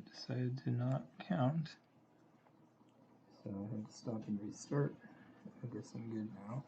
it decided to not count. So I had to stop and restart. I guess I'm good now.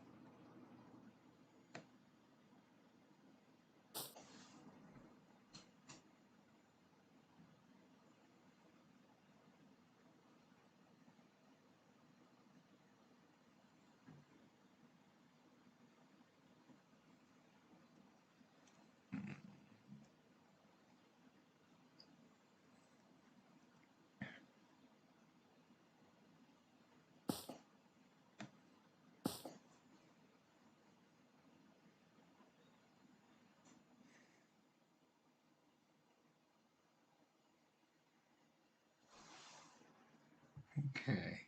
Okay.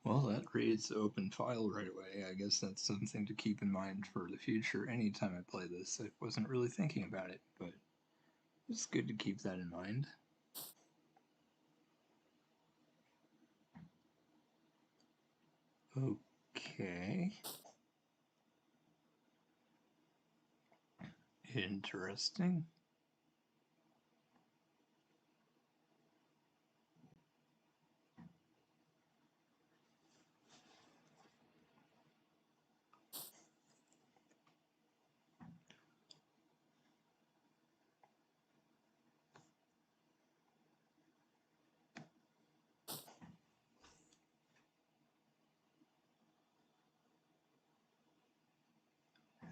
Well, that reads open file right away. I guess that's something to keep in mind for the future. Anytime I play this, I wasn't really thinking about it, but it's good to keep that in mind. Okay. Interesting.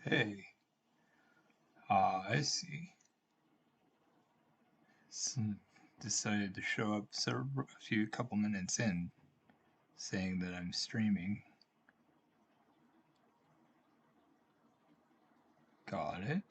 Hey. I see. Decided to show up a couple minutes in, saying that I'm streaming. Got it.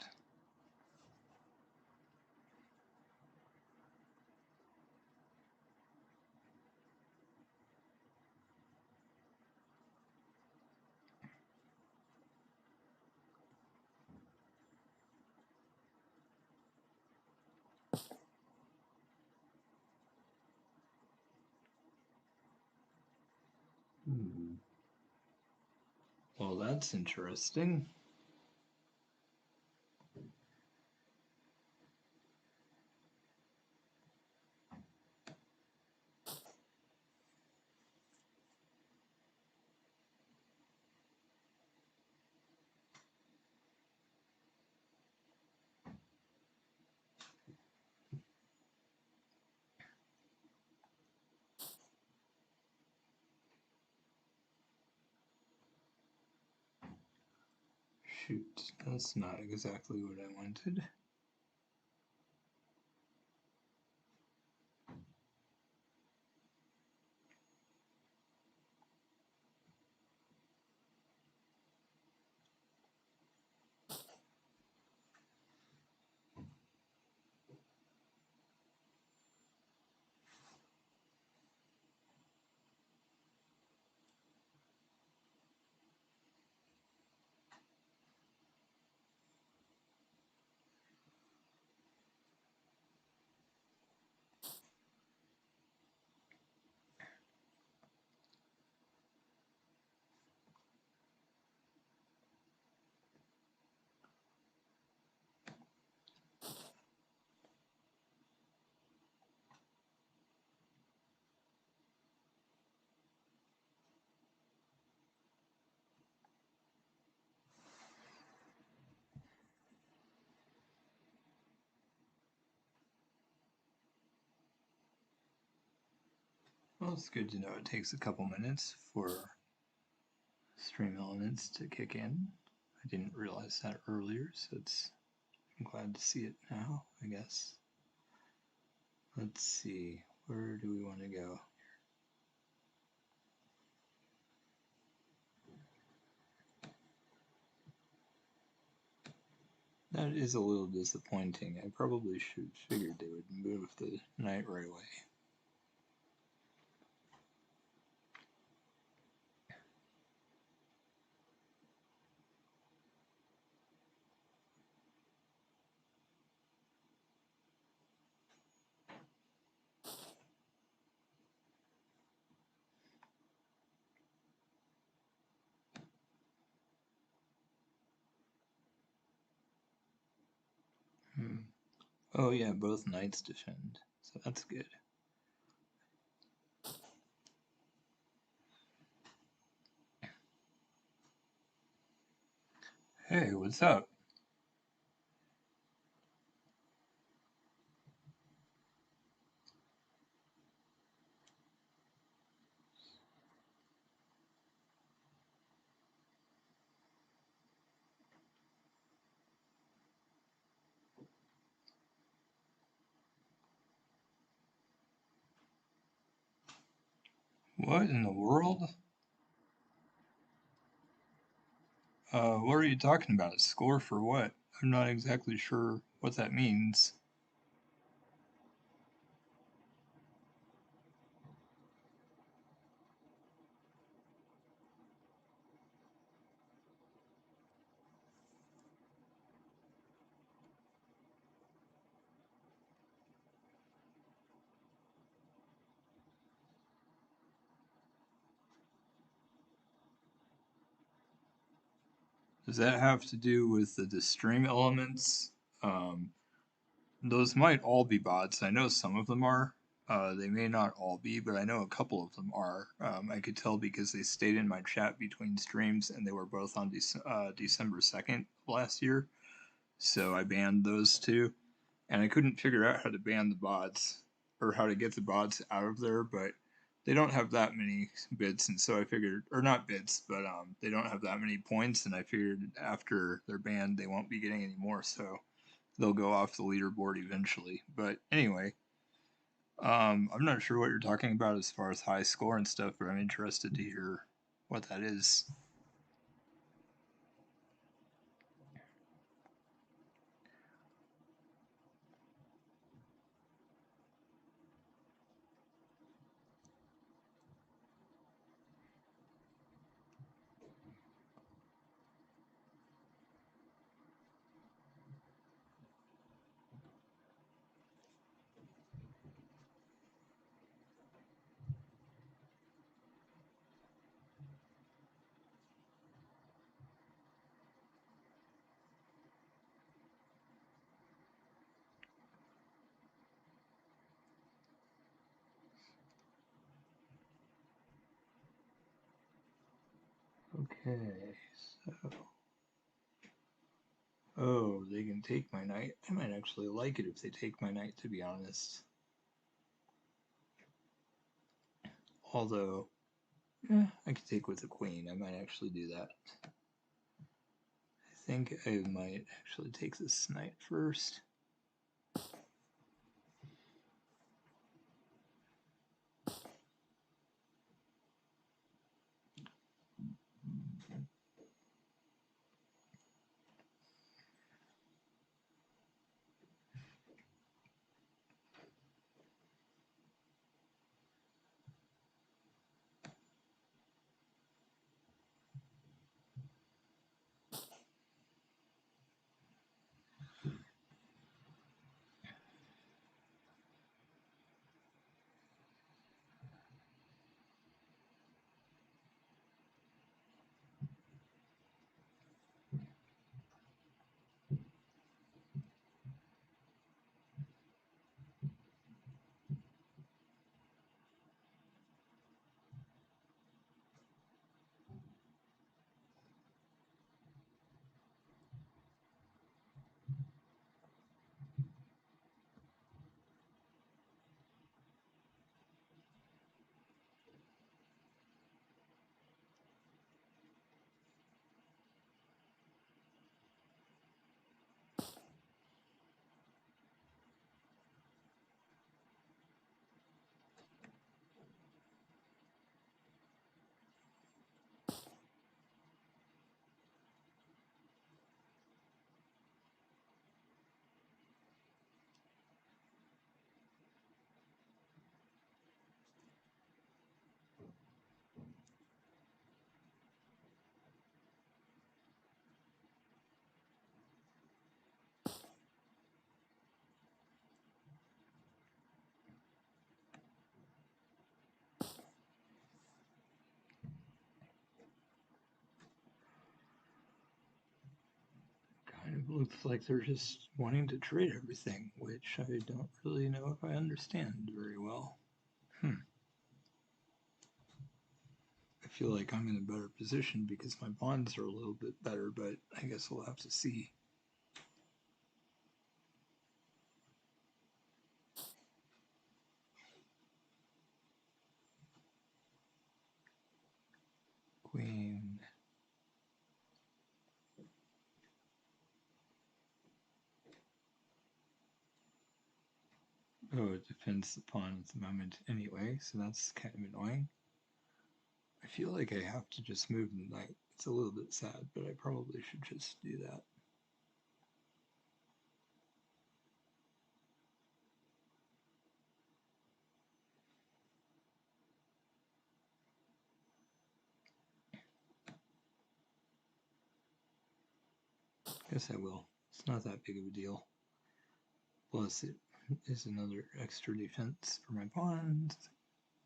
Well, that's interesting. Shoot, that's not exactly what I wanted. Well, it's good to know it takes a couple minutes for Stream Elements to kick in. I didn't realize that earlier, so I'm glad to see it now, I guess. Let's see, where do we want to go? That is a little disappointing. I probably should figured they would move the knight right away. Oh yeah, both knights defend, so that's good. Hey, what's up? What in the world? What are you talking about? A score for what? I'm not exactly sure what that means. Does that have to do with the stream elements? Um, those might all be bots. I know some of them are. They may not all be, but I know a couple of them are. I could tell because they stayed in my chat between streams, and they were both on December 2nd last year. So I banned those two, and I couldn't figure out how to ban the bots or how to get the bots out of there, but they don't have that many bits, and so I figured, or not bits, but they don't have that many points, and I figured after they're banned, they won't be getting any more, so they'll go off the leaderboard eventually. But anyway, I'm not sure what you're talking about as far as high score and stuff, but I'm interested to hear what that is. Okay, so. Oh, they can take my knight. I might actually like it if they take my knight, to be honest. Although, I could take with the queen. I might actually do that. I think I might actually take this knight first. looks like they're just wanting to trade everything, which I don't really know if I understand very well. I feel like I'm in a better position because my bonds are a little bit better, but I guess we'll have to see. Queen. Oh, it defends the pawn at the moment anyway, so that's kind of annoying. I feel like I have to just move the knight. It's a little bit sad, but I probably should just do that. Guess I will. It's not that big of a deal. Plus, it is another extra defense for my pawns.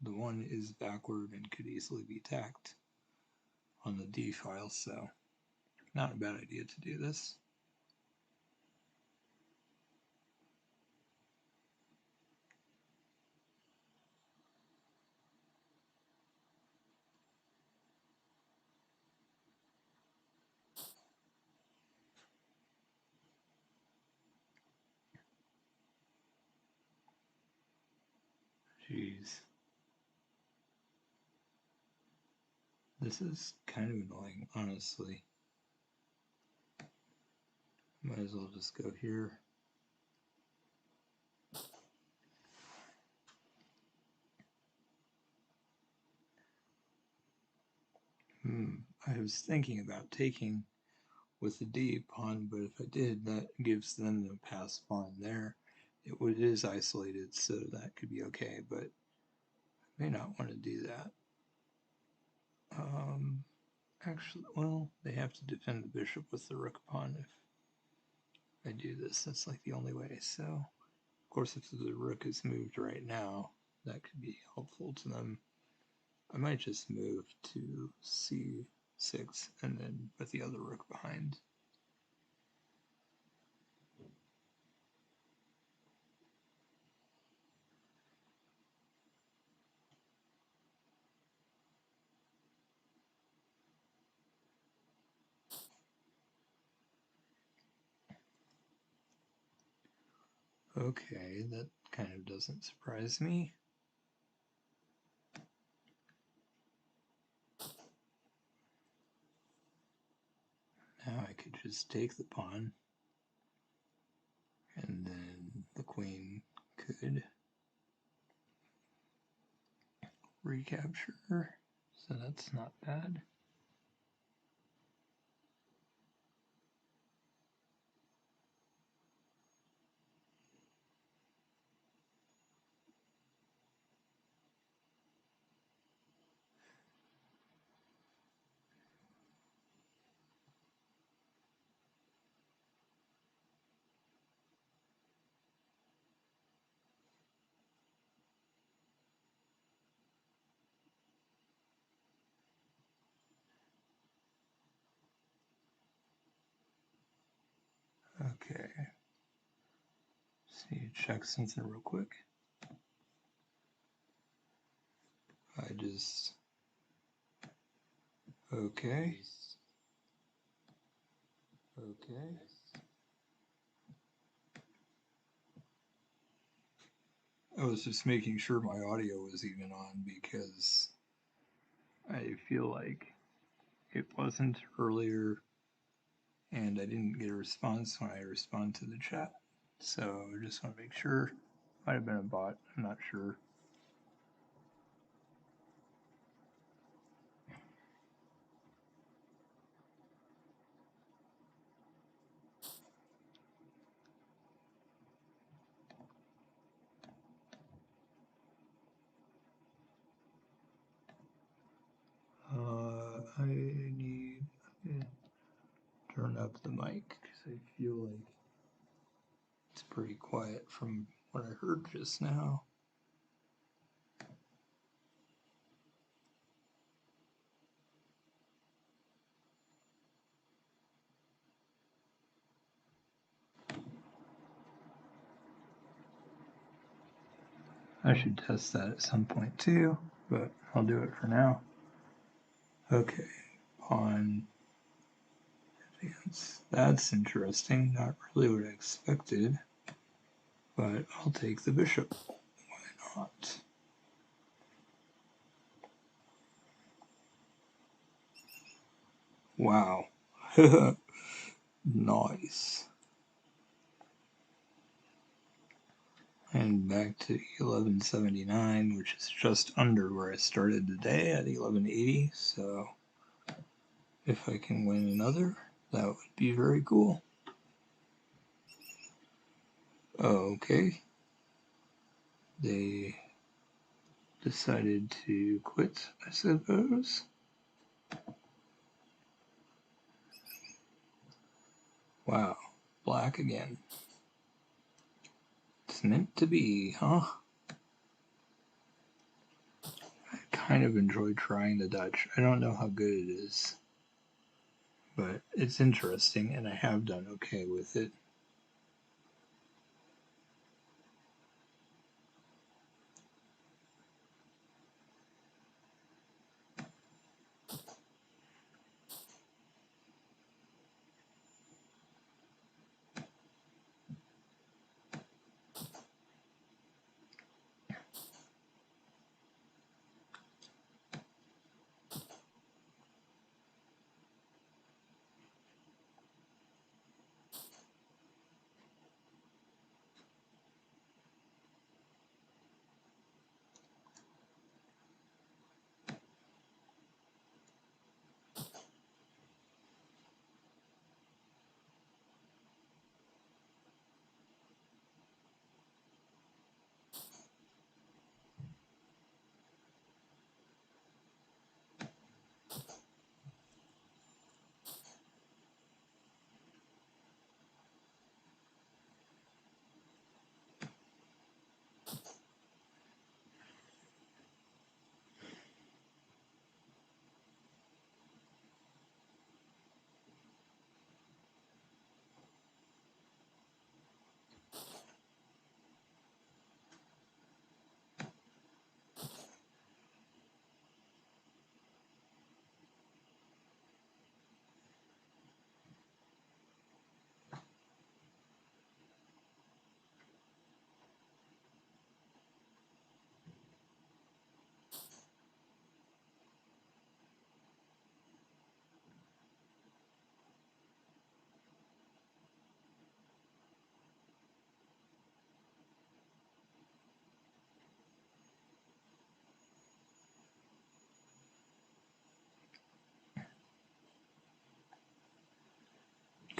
The one is backward and could easily be attacked on the D file, so not a bad idea to do this. Jeez. This is kind of annoying, honestly. Might as well just go here. I was thinking about taking with the D pawn, but if I did, that gives them the pass pawn there. It is isolated, so that could be okay, but I may not want to do that. Actually, well, they have to defend the bishop with the rook pawn if I do this. That's like the only way. So, of course, if the rook is moved right now, that could be helpful to them. I might just move to c6 and then put the other rook behind. Okay, that kind of doesn't surprise me. Now I could just take the pawn, and then the queen could recapture, so that's not bad. Okay. See, check something real quick. I just. Okay. Okay. I was just making sure my audio was even on because I feel like it wasn't earlier and I didn't get a response when I respond to the chat. So I just want to make sure. Might have been a bot, I'm not sure. I need to turn up the mic because I feel like it's pretty quiet from what I heard just now. I should test that at some point too, but I'll do it for now. Okay, pawn advance. That's interesting. Not really what I expected, but I'll take the bishop. Why not? Wow. Nice. And back to 1179, which is just under where I started today at 1180. So if I can win another, that would be very cool. Okay. They decided to quit, I suppose. Wow. Black again. It's meant to be, huh? I kind of enjoy trying the Dutch. I don't know how good it is, but it's interesting, and I have done okay with it.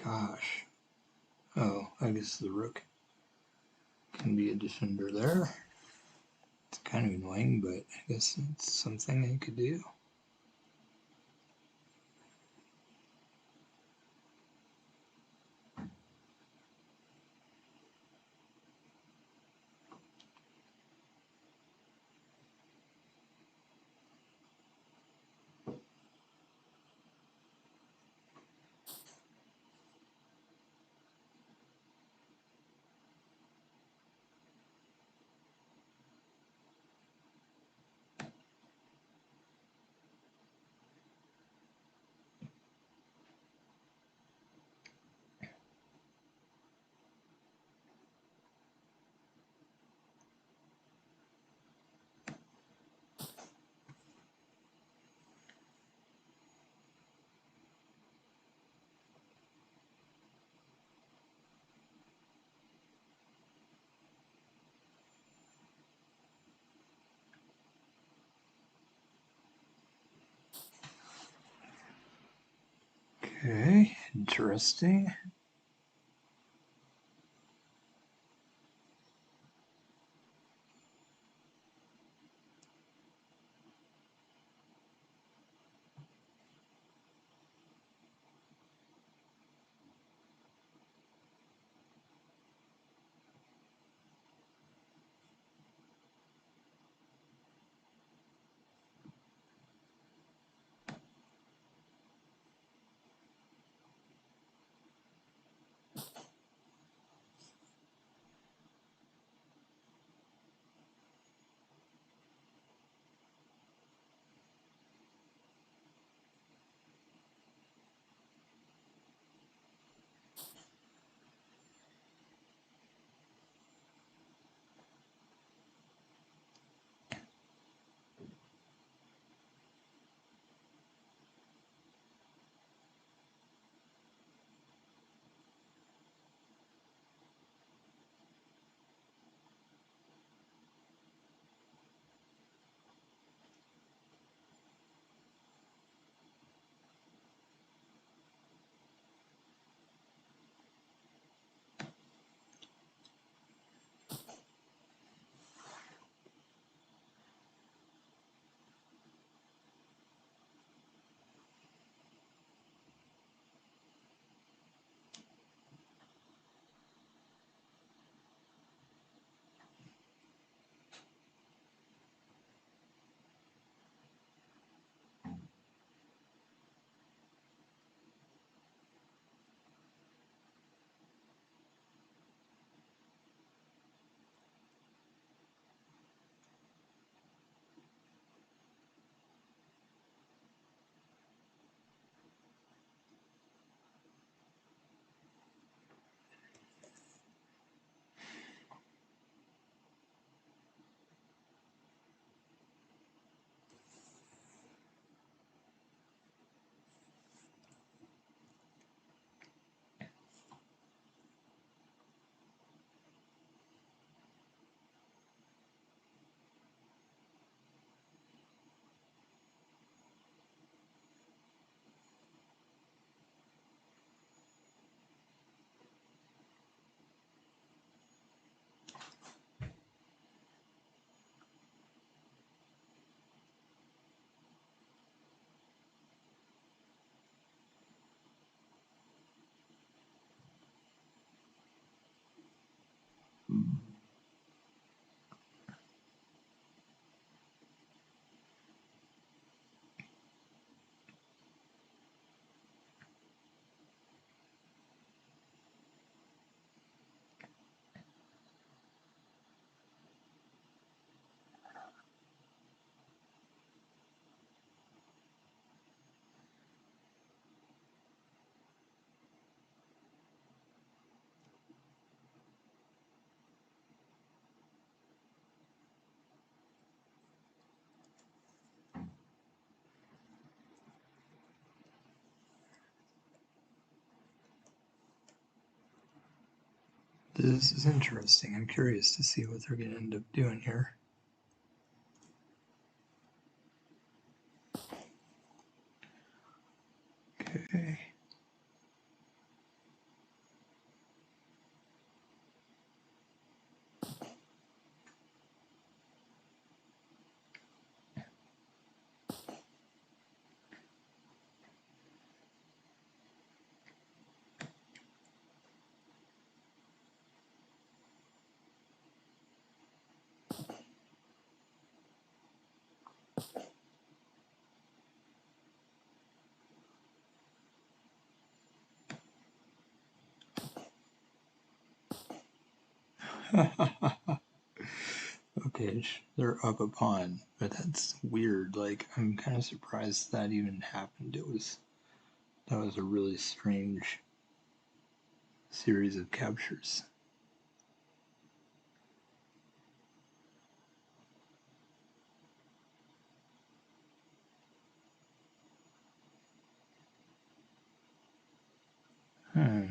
Gosh. Oh, I guess the rook can be a defender there. It's kind of annoying, but I guess it's something I could do. Okay, interesting. This is interesting. I'm curious to see what they're going to end up doing here. Okay. Okay, they're up a pawn, but that's weird. Like, I'm kind of surprised that even happened. That was a really strange series of captures. Hmm.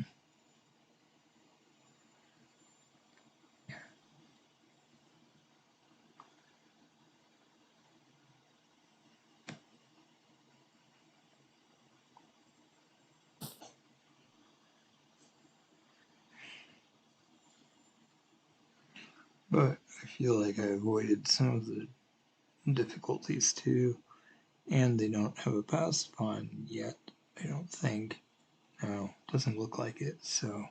But I feel like I avoided some of the difficulties too, and they don't have a passed pawn yet, I don't think. No, doesn't look like it, so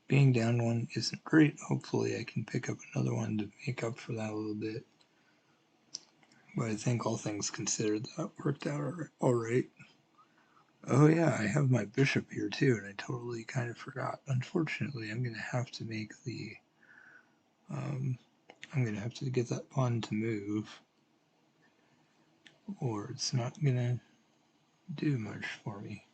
being down one isn't great. Hopefully I can pick up another one to make up for that a little bit. But I think all things considered, that worked out all right. Oh yeah, I have my bishop here too, and I totally kind of forgot. Unfortunately, I'm gonna have to make the, I'm gonna have to get that pawn to move, or it's not gonna do much for me.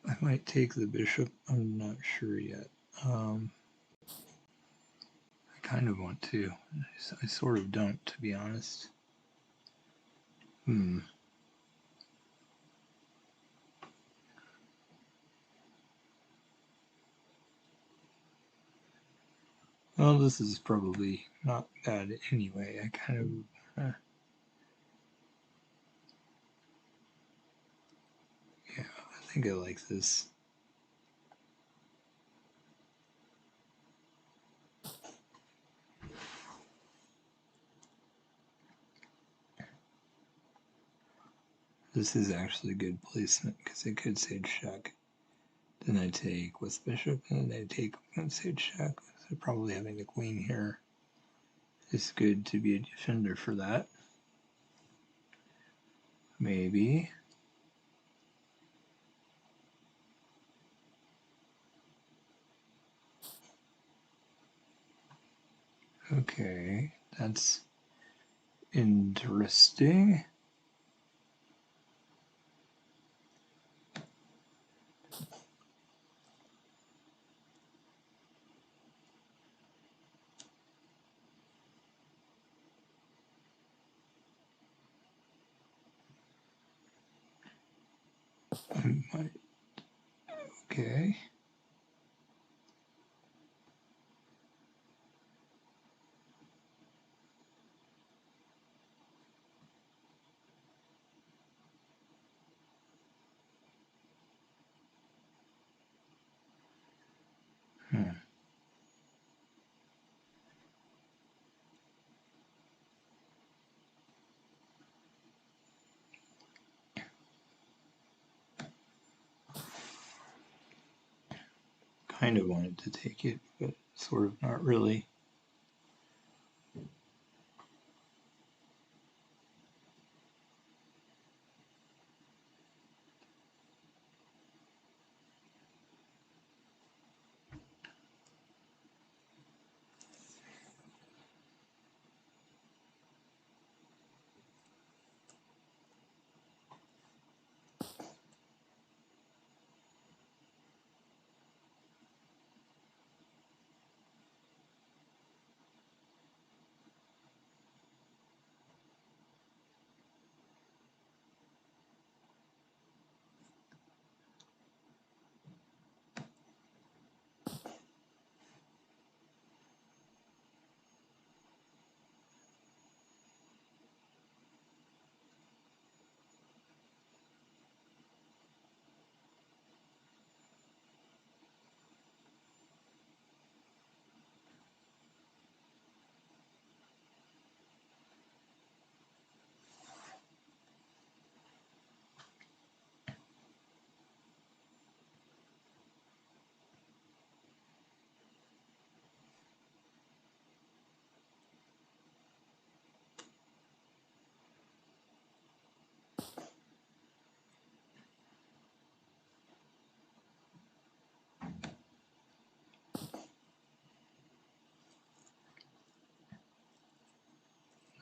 I might take the bishop, I'm not sure yet. I kind of want to. I sort of don't, to be honest. Well, this is probably not bad anyway. I kind of, yeah, I think I like this. This is actually good placement because I could sage check. Then I take with bishop, and then I take with sage check. So probably having the queen here is good to be a defender for that. Maybe. Okay, that's interesting. Okay. Kind of wanted to take it, but sort of not really.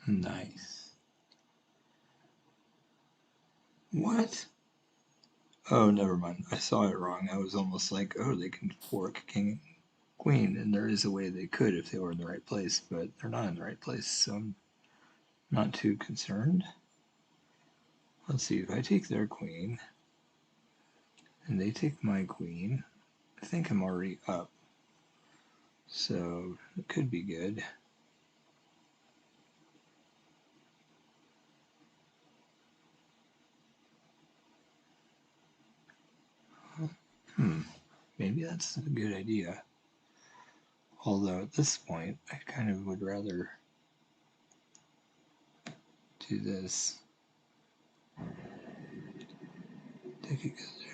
Nice. What? Oh, never mind. I saw it wrong. I was almost like, oh, they can fork king and queen, and there is a way they could if they were in the right place, but they're not in the right place, so I'm not too concerned. Let's see, if I take their queen, and they take my queen, I think I'm already up. So it could be good. Maybe that's a good idea. Although at this point, I kind of would rather do this. Take it there.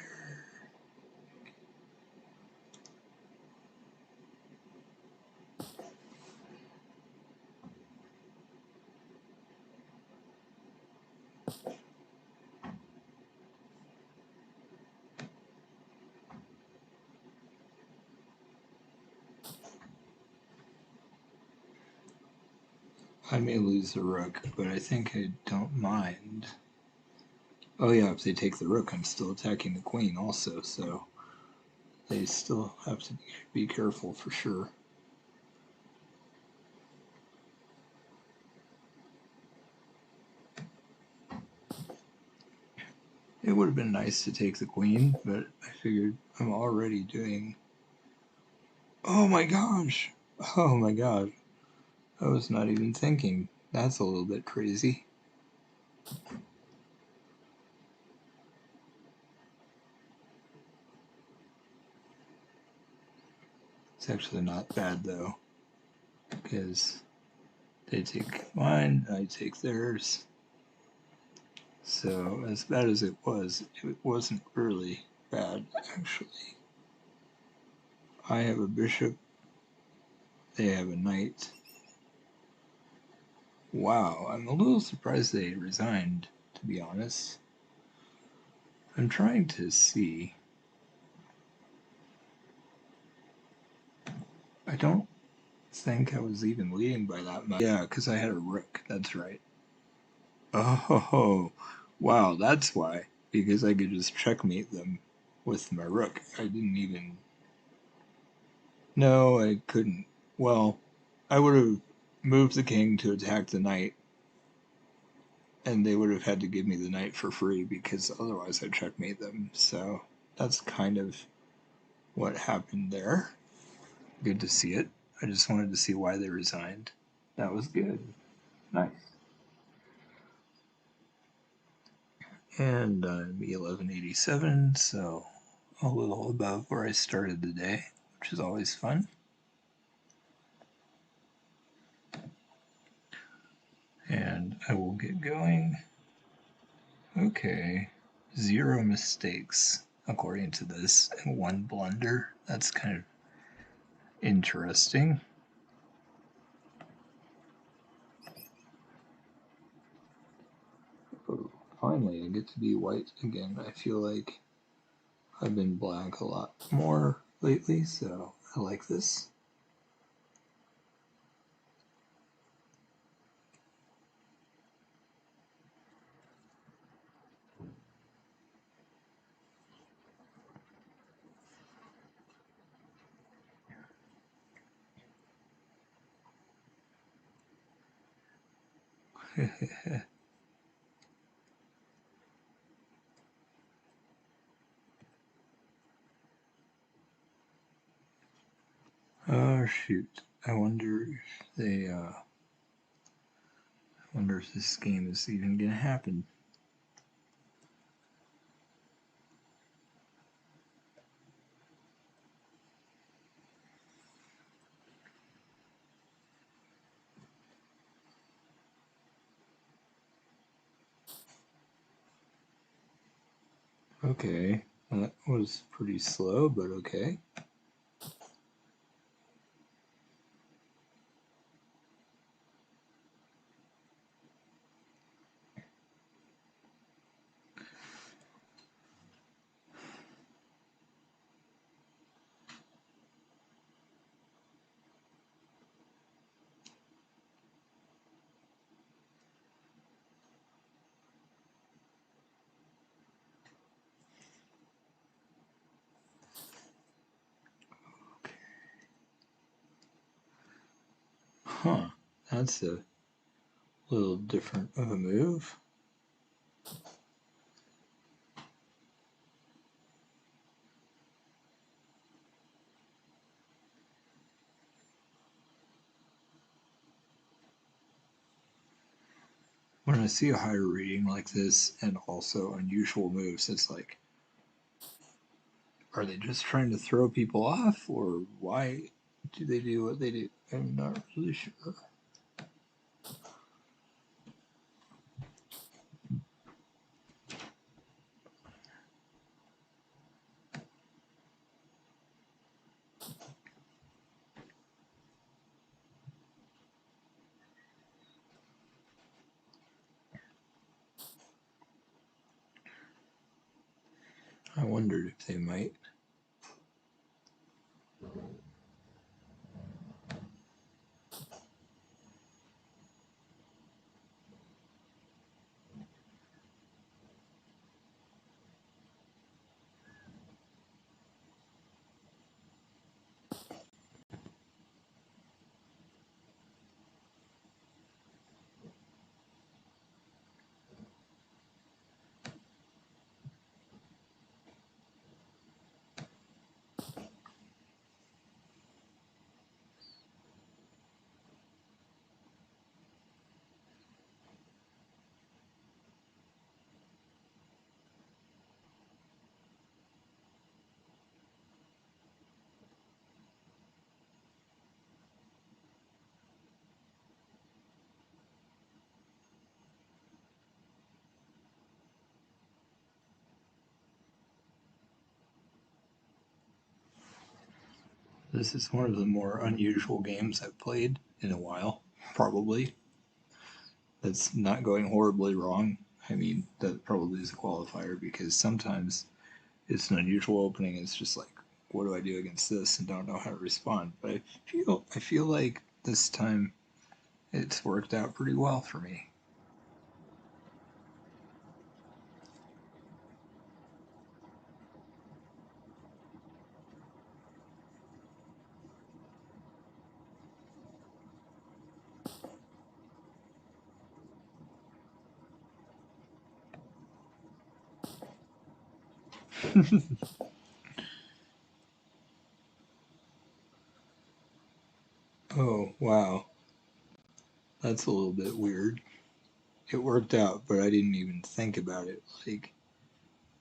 I may lose the rook, but I think I don't mind. Oh yeah, if they take the rook, I'm still attacking the queen also, so they still have to be careful for sure. It would have been nice to take the queen, but I figured I'm already doing... Oh my gosh! Oh my god. I was not even thinking. That's a little bit crazy. It's actually not bad though, because they take mine, I take theirs. So as bad as it wasn't really bad actually. I have a bishop, they have a knight. Wow, I'm a little surprised they resigned, to be honest. I'm trying to see. I don't think I was even leading by that much. Yeah, because I had a rook, that's right. Oh, wow, that's why. Because I could just checkmate them with my rook. I didn't even... No, I couldn't. Well, I would have moved the king to attack the knight, and they would have had to give me the knight for free because otherwise I'd checkmate them. So that's kind of what happened there. Good to see it. I just wanted to see why they resigned. That was good. Nice. And I'm 1187, so a little above where I started the day, which is always fun. And I will get going. Okay, 0 mistakes according to this, and 1 blunder. That's kind of interesting. Oh, finally, I get to be white again. I feel like I've been black a lot more lately, so I like this. Oh shoot! I wonder if they. I wonder if this game is even gonna happen. Okay, that was pretty slow, but okay. Huh, that's a little different of a move. When I see a higher reading like this and also unusual moves, it's like, are they just trying to throw people off, or why do they do what they do? I'm not really sure. I wondered if they might. This is one of the more unusual games I've played in a while, probably. That's not going horribly wrong. I mean, that probably is a qualifier because sometimes it's an unusual opening. It's just like, what do I do against this, and don't know how to respond. But I feel like this time it's worked out pretty well for me. Oh wow, that's a little bit weird. It worked out, but I didn't even think about it. Like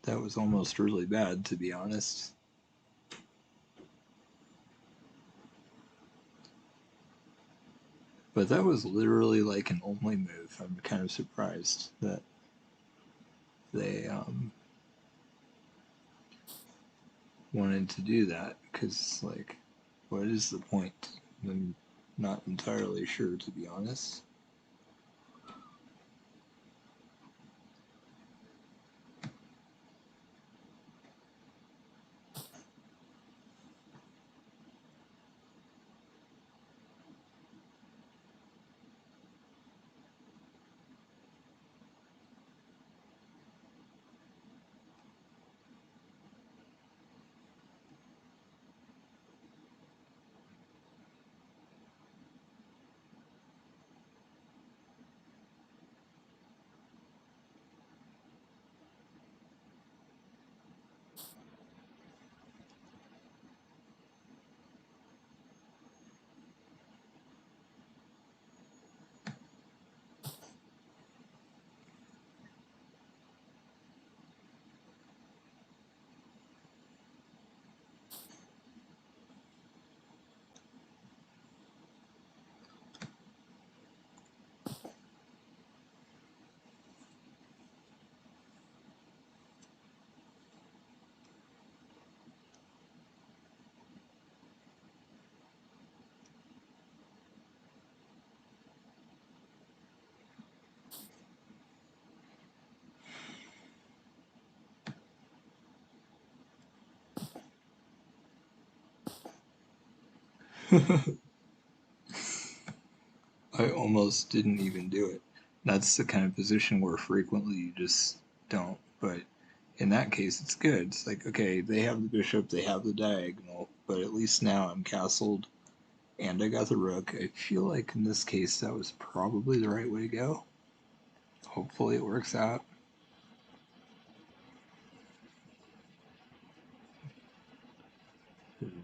that was almost really bad, to be honest. But that was literally like an only move. I'm kind of surprised that they wanted to do that because, like, what is the point? I'm not entirely sure, to be honest. I almost didn't even do it. That's the kind of position where frequently you just don't. But in that case, it's good. It's like, okay, they have the bishop, they have the diagonal, but at least now I'm castled and I got the rook. I feel like in this case that was probably the right way to go. Hopefully it works out.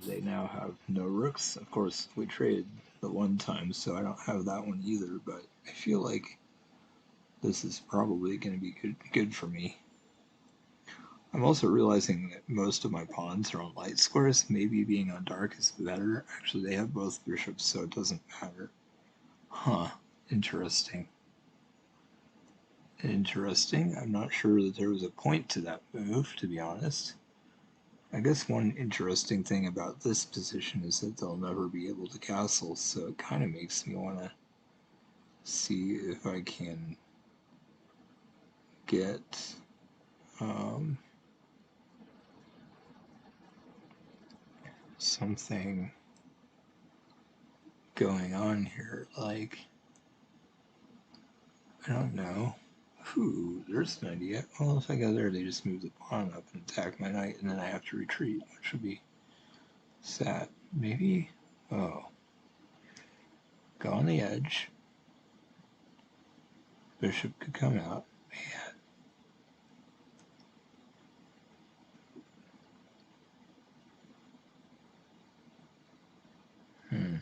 They now have no rooks. Of course, we traded the one time, so I don't have that one either, but I feel like this is probably going to be good for me. I'm also realizing that most of my pawns are on light squares. Maybe being on dark is better. Actually, they have both bishops, so it doesn't matter. Huh. Interesting. Interesting. I'm not sure that there was a point to that move, to be honest. I guess one interesting thing about this position is that they'll never be able to castle, so it kind of makes me want to see if I can get something going on here, like, I don't know. Ooh, there's an idea. Well, if I go there, they just move the pawn up and attack my knight, and then I have to retreat, which would be sad. Maybe, oh, go on the edge. Bishop could come out. Man.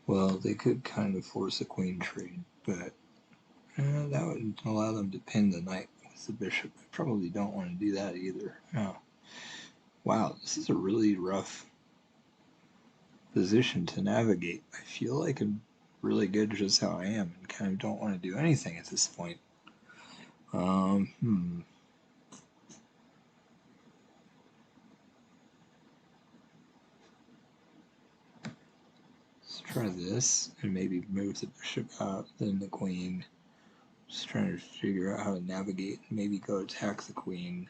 Well, they could kind of force a queen trade, but that would allow them to pin the knight with the bishop. I probably don't want to do that either. Oh. Wow, this is a really rough position to navigate. I feel like I'm really good just how I am and kind of don't want to do anything at this point. Let's try this and maybe move the bishop out, then the queen. Just trying to figure out how to navigate and maybe go attack the queen.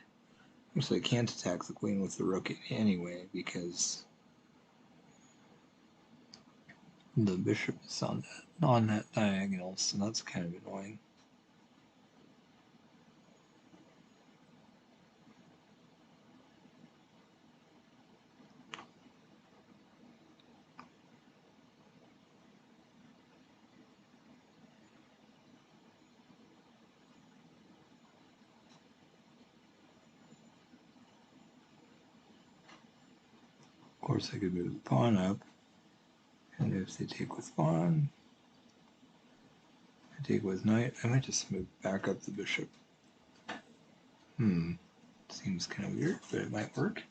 Actually, I can't attack the queen with the rook anyway because the bishop is on that diagonal, so that's kind of annoying. Of course, I could move the pawn up, and if they take with pawn, I take with knight, I might just move back up the bishop. Seems kind of weird, but it might work.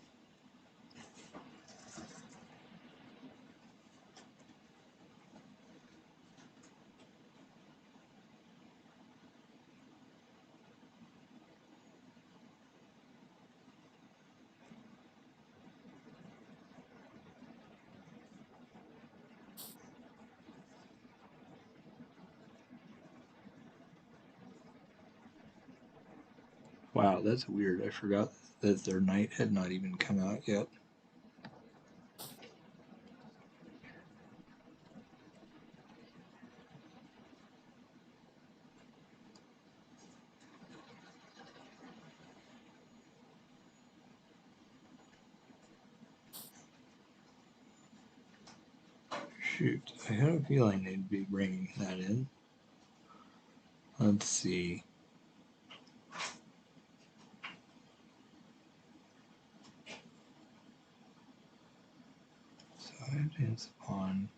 Wow, that's weird. I forgot that their knight had not even come out yet. Shoot, I had a feeling they'd be bringing that in. Let's see. So I advance the pawn.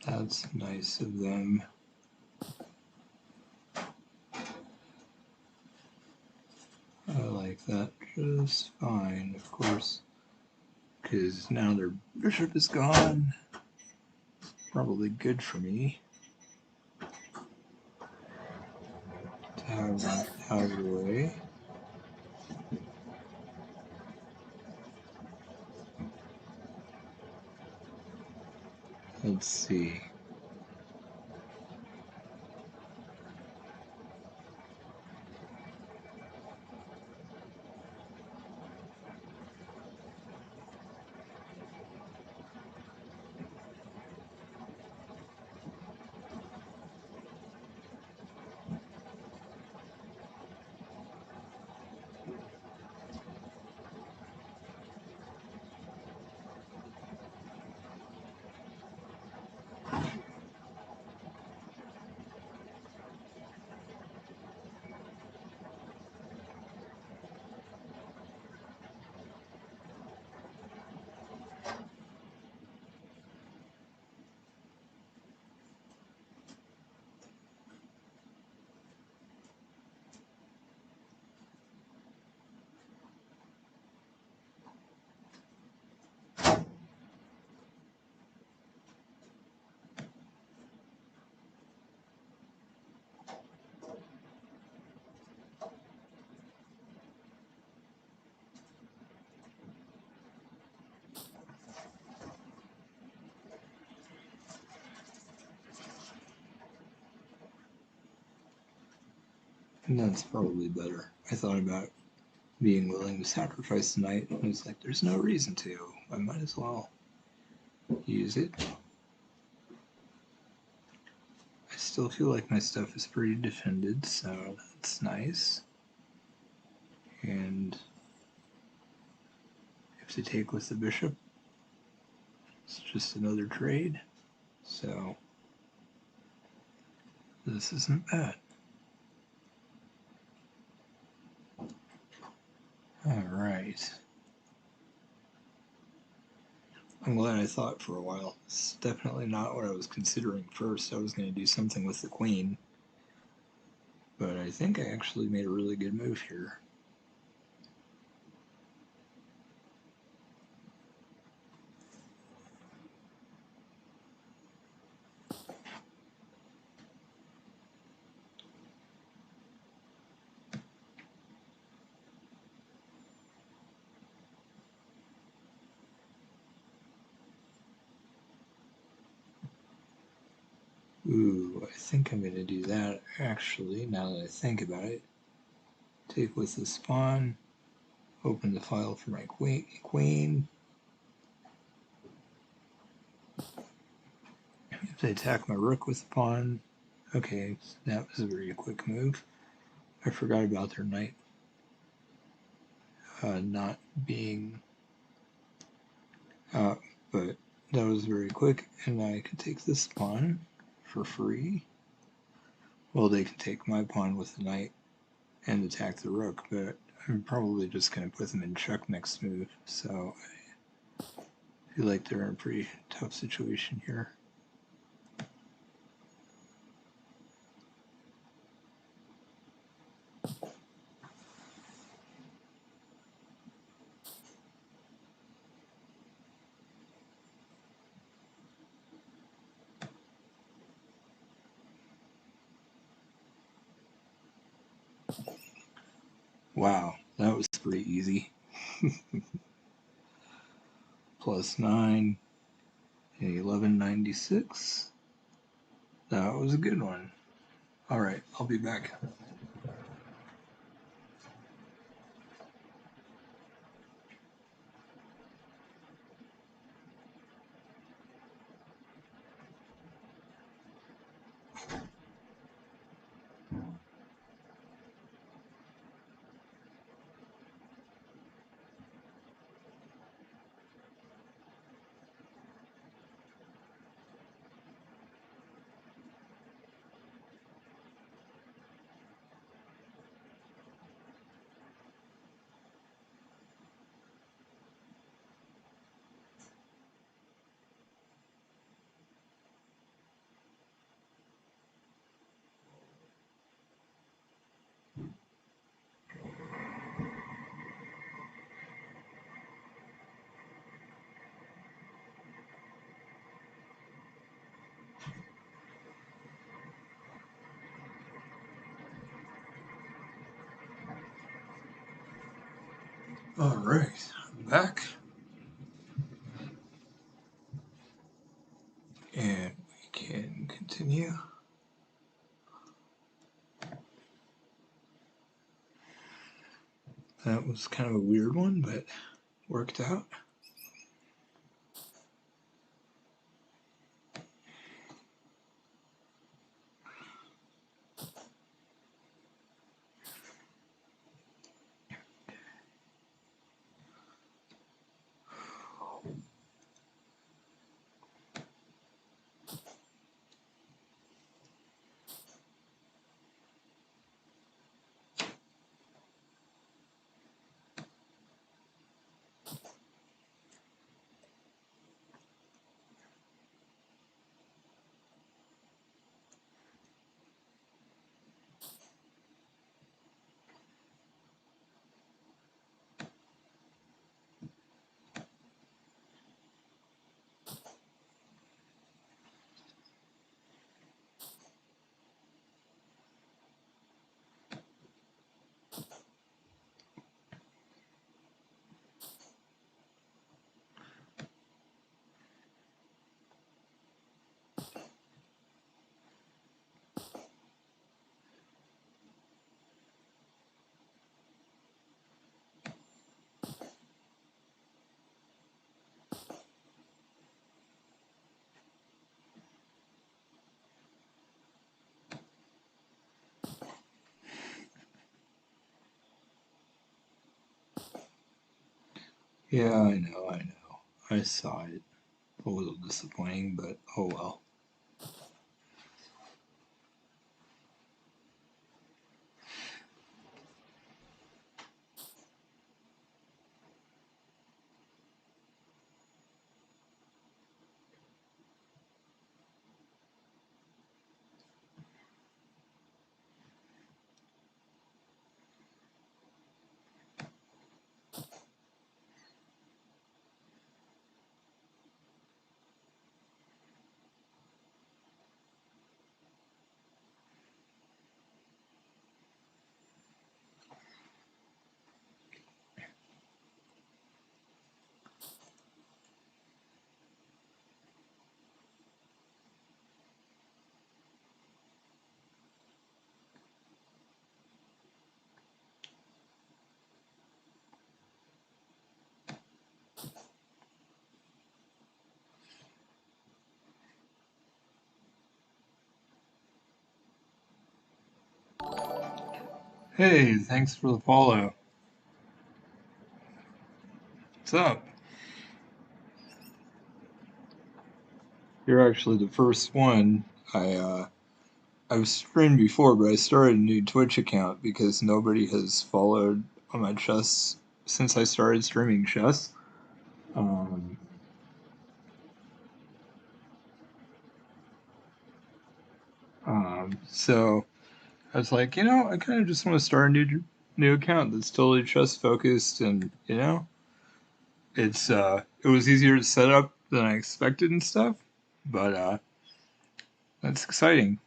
That's nice of them. I like that just fine, of course, because now their bishop is gone. Probably good for me to have that out of the way. Let's see. And that's probably better. I thought about being willing to sacrifice the knight, and it's like, there's no reason to. I might as well use it. I still feel like my stuff is pretty defended, so that's nice. And if to take with the bishop, it's just another trade. So this isn't bad. All right. I'm glad I thought for a while. It's definitely not what I was considering first. I was going to do something with the queen. But I think I actually made a really good move here. Ooh, I think I'm going to do that actually, now that I think about it. Take with this pawn, open the file for my queen. If they attack my rook with the pawn, okay, that was a very quick move. I forgot about their knight not being, but that was very quick, and I could take this pawn for free. Well, they can take my pawn with the knight and attack the rook, but I'm probably just going to put them in check next move, so I feel like they're in a pretty tough situation here. Wow, that was pretty easy. +9 and 1196. That was a good one. All right, I'll be back. All right, I'm back. And we can continue. That was kind of a weird one, but worked out. Yeah, I know. I saw it. A little disappointing, but oh well. Hey, thanks for the follow. What's up? You're actually the first one. I've streamed before, but I started a new Twitch account because nobody has followed on my chess since I started streaming chess. Um, so I was like, I kind of just want to start a new account that's totally chess focused, and it was easier to set up than I expected and stuff. But that's exciting.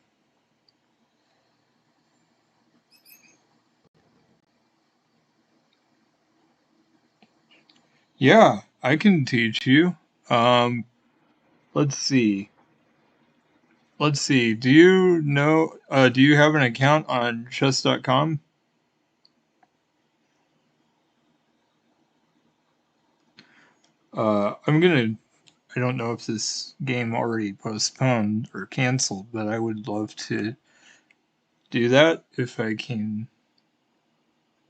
Yeah, I can teach you. Um, let's see. Let's see. Do you know? Do you have an account on chess.com? I'm gonna. I don't know if this game already postponed or canceled, but I would love to do that if I can.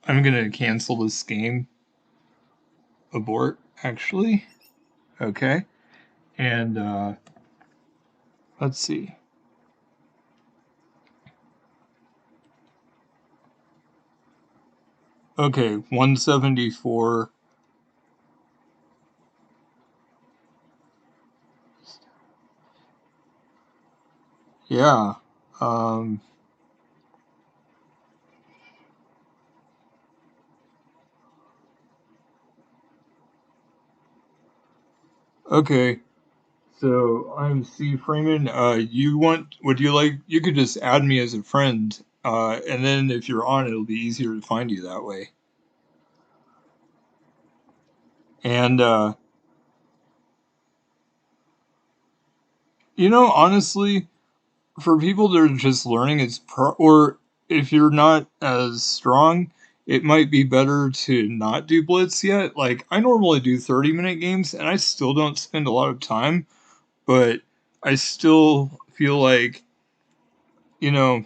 I'm gonna cancel this game. Abort, actually. Okay. And let's see. Okay, 174. Yeah. Um, okay. So I'm C Freeman. Would you like, you could just add me as a friend. And then if you're on, it'll be easier to find you that way. And, honestly, for people that are just learning, or if you're not as strong, it might be better to not do blitz yet. Like, I normally do 30-minute games, and I still don't spend a lot of time, but I still feel like, you know,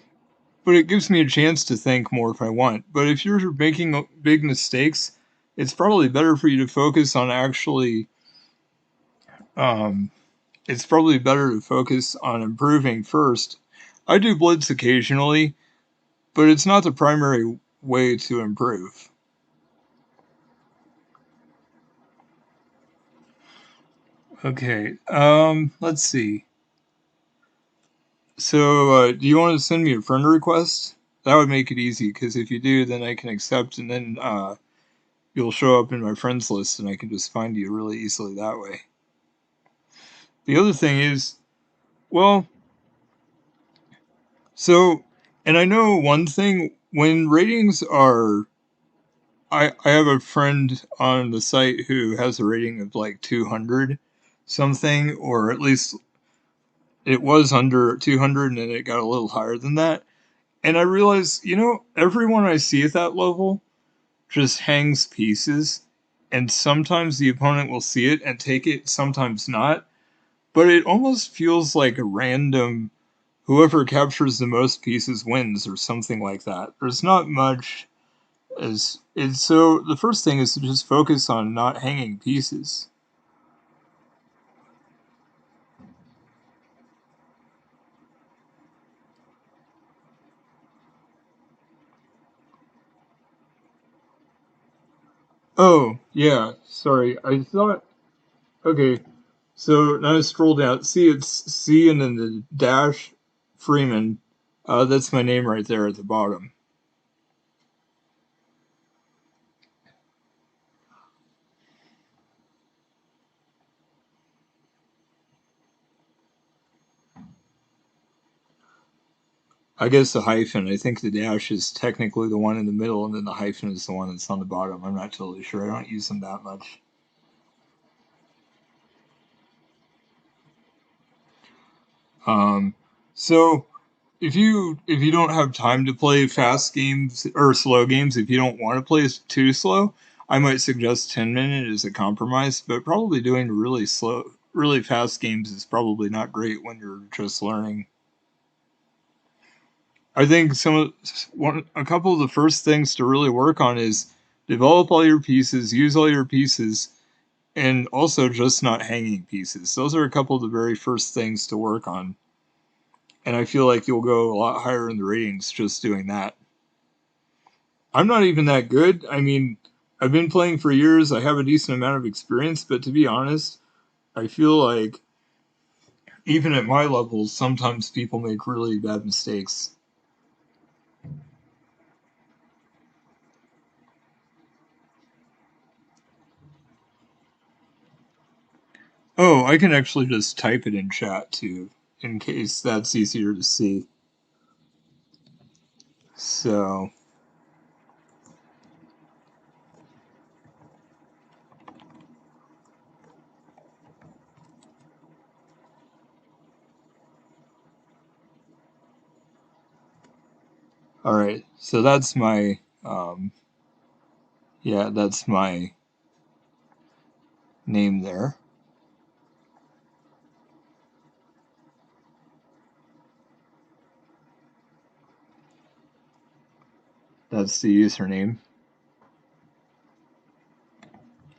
but it gives me a chance to think more if I want. But if you're making big mistakes, it's probably better for you to focus on actually, um, it's probably better to focus on improving first. I do blitz occasionally, but it's not the primary way to improve. Okay, let's see. So, do you want to send me a friend request? That would make it easy, because if you do, then I can accept, and then you'll show up in my friends list, and I can just find you really easily that way. The other thing is, well, so, and I know one thing, when ratings are, I have a friend on the site who has a rating of like 200 something, or at least it was under 200 and then it got a little higher than that. And I realized, everyone I see at that level just hangs pieces. And sometimes the opponent will see it and take it, sometimes not. But it almost feels like a random, whoever captures the most pieces wins or something like that. There's not much as it's so the first thing is to just focus on not hanging pieces. Oh, yeah, sorry. I thought okay, so now I scroll down. See, it's C and then the dash Freeman. That's my name right there at the bottom. I guess the hyphen. I think the dash is technically the one in the middle, and then the hyphen is the one that's on the bottom. I'm not totally sure. I don't use them that much. Um, so if you don't have time to play fast games or slow games, if you don't want to play too slow, I might suggest 10 minute as a compromise. But probably doing really fast games is probably not great when you're just learning. I think a couple of the first things to really work on is develop all your pieces, use all your pieces, and also just not hanging pieces. Those are a couple of the very first things to work on. And I feel like you'll go a lot higher in the ratings just doing that. I'm not even that good. I mean, I've been playing for years. I have a decent amount of experience, but to be honest, I feel like even at my levels, sometimes people make really bad mistakes. Oh, I can actually just type it in chat too, in case that's easier to see. So, all right. So that's my, yeah, that's my name there. That's the username.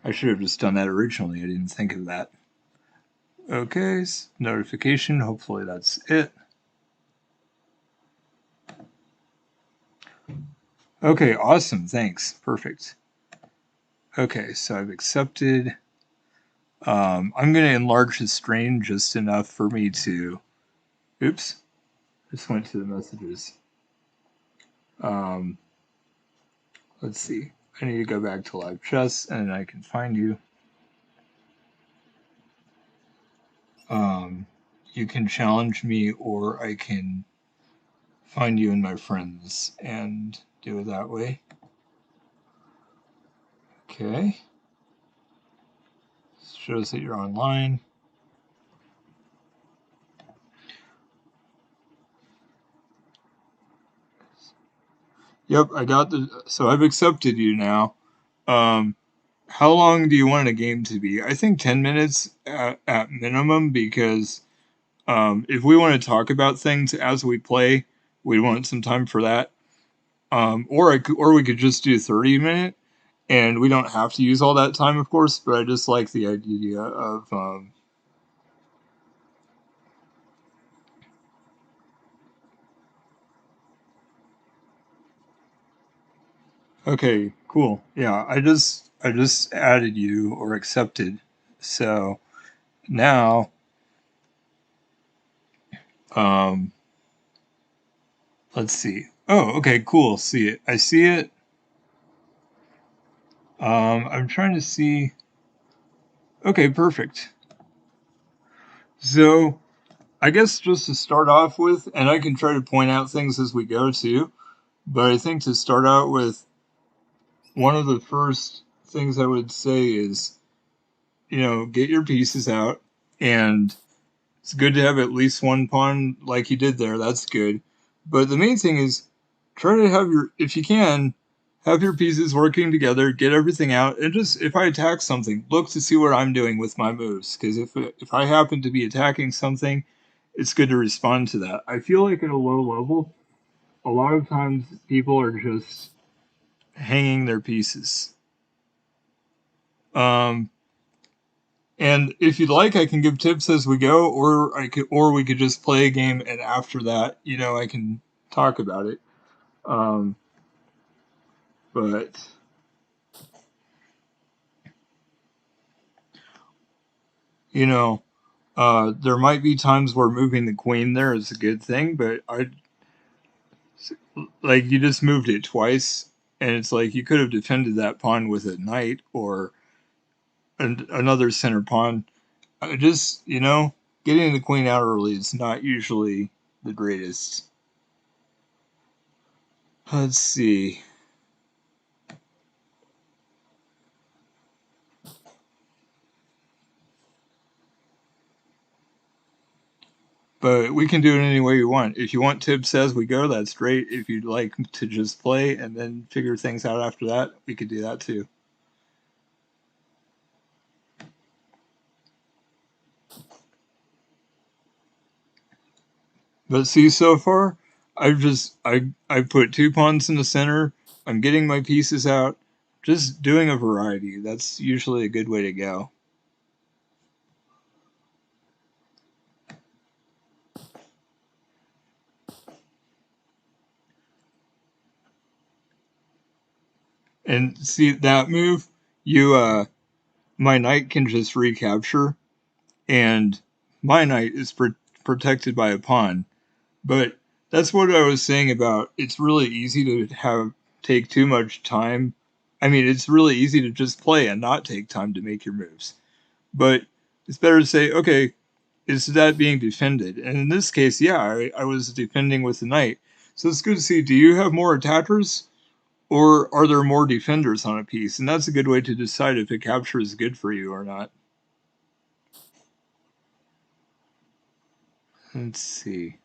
I should have just done that originally. I didn't think of that. Okay, notification. Hopefully that's it. Okay, awesome. Thanks. Perfect. Okay, so I've accepted. I'm going to enlarge the screen just enough for me to. Oops, just went to the messages. Um, let's see. I need to go back to live chess and I can find you. Um, you can challenge me or I can find you in my friends and do it that way. Okay. Shows that you're online. Yep, I got so I've accepted you now. Um, how long do you want a game to be? I think 10 minutes at minimum, because if we want to talk about things as we play, we want some time for that. Or we could just do 30-minute, and we don't have to use all that time, of course. But I just like the idea of. Okay, cool. Yeah, I just added you or accepted. So now, um, let's see. Oh, okay, cool. See it. I see it. I'm trying to see. Okay, perfect. So I guess just to start off with, and I can try to point out things as we go too, but I think to start out with, one of the first things I would say is, get your pieces out, and it's good to have at least one pawn like you did there. That's good. But the main thing is try to have if you can, have your pieces working together, get everything out, and just, if I attack something, look to see what I'm doing with my moves. Because if I happen to be attacking something, it's good to respond to that. I feel like at a low level, a lot of times people are just hanging their pieces. Um, And if you'd like, I can give tips as we go, or we could just play a game, and after that, I can talk about it. Um, but you know, there might be times where moving the queen there is a good thing, but like, you just moved it twice, and it's like you could have defended that pawn with a knight or another center pawn. Just, getting the queen out early is not usually the greatest. Let's see. But we can do it any way you want. If you want tips as we go, that's great. If you'd like to just play and then figure things out after that, we could do that too. But see, so far, I put two pawns in the center. I'm getting my pieces out, just doing a variety. That's usually a good way to go. And see that move, you my knight can just recapture, and my knight is protected by a pawn. But that's what I was saying about, it's really easy to take too much time. I mean, it's really easy to just play and not take time to make your moves. But it's better to say, okay, is that being defended? And in this case, yeah, I was defending with the knight. So it's good to see, do you have more attackers, or are there more defenders on a piece? And that's a good way to decide if a capture is good for you or not. Let's see.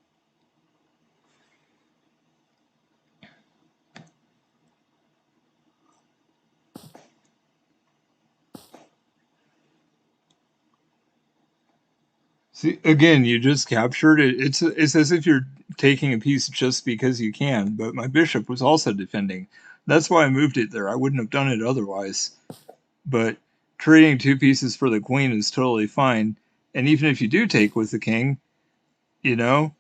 See, again, you just captured it. It's as if you're taking a piece just because you can. But my bishop was also defending. That's why I moved it there. I wouldn't have done it otherwise. But trading two pieces for the queen is totally fine. And even if you do take with the king, you know,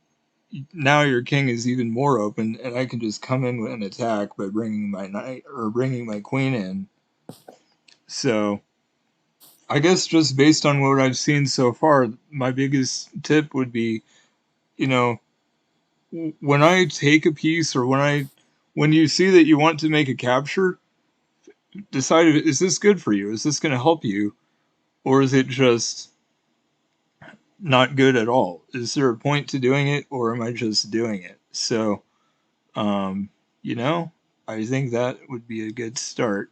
now your king is even more open, and I can just come in and attack by bringing my knight or bringing my queen in. So I guess just based on what I've seen so far, my biggest tip would be, you know, when I take a piece, or when you see that you want to make a capture, decide, is this good for you? Is this going to help you, or is it just not good at all? Is there a point to doing it, or am I just doing it? So, um, you know, I think that would be a good start.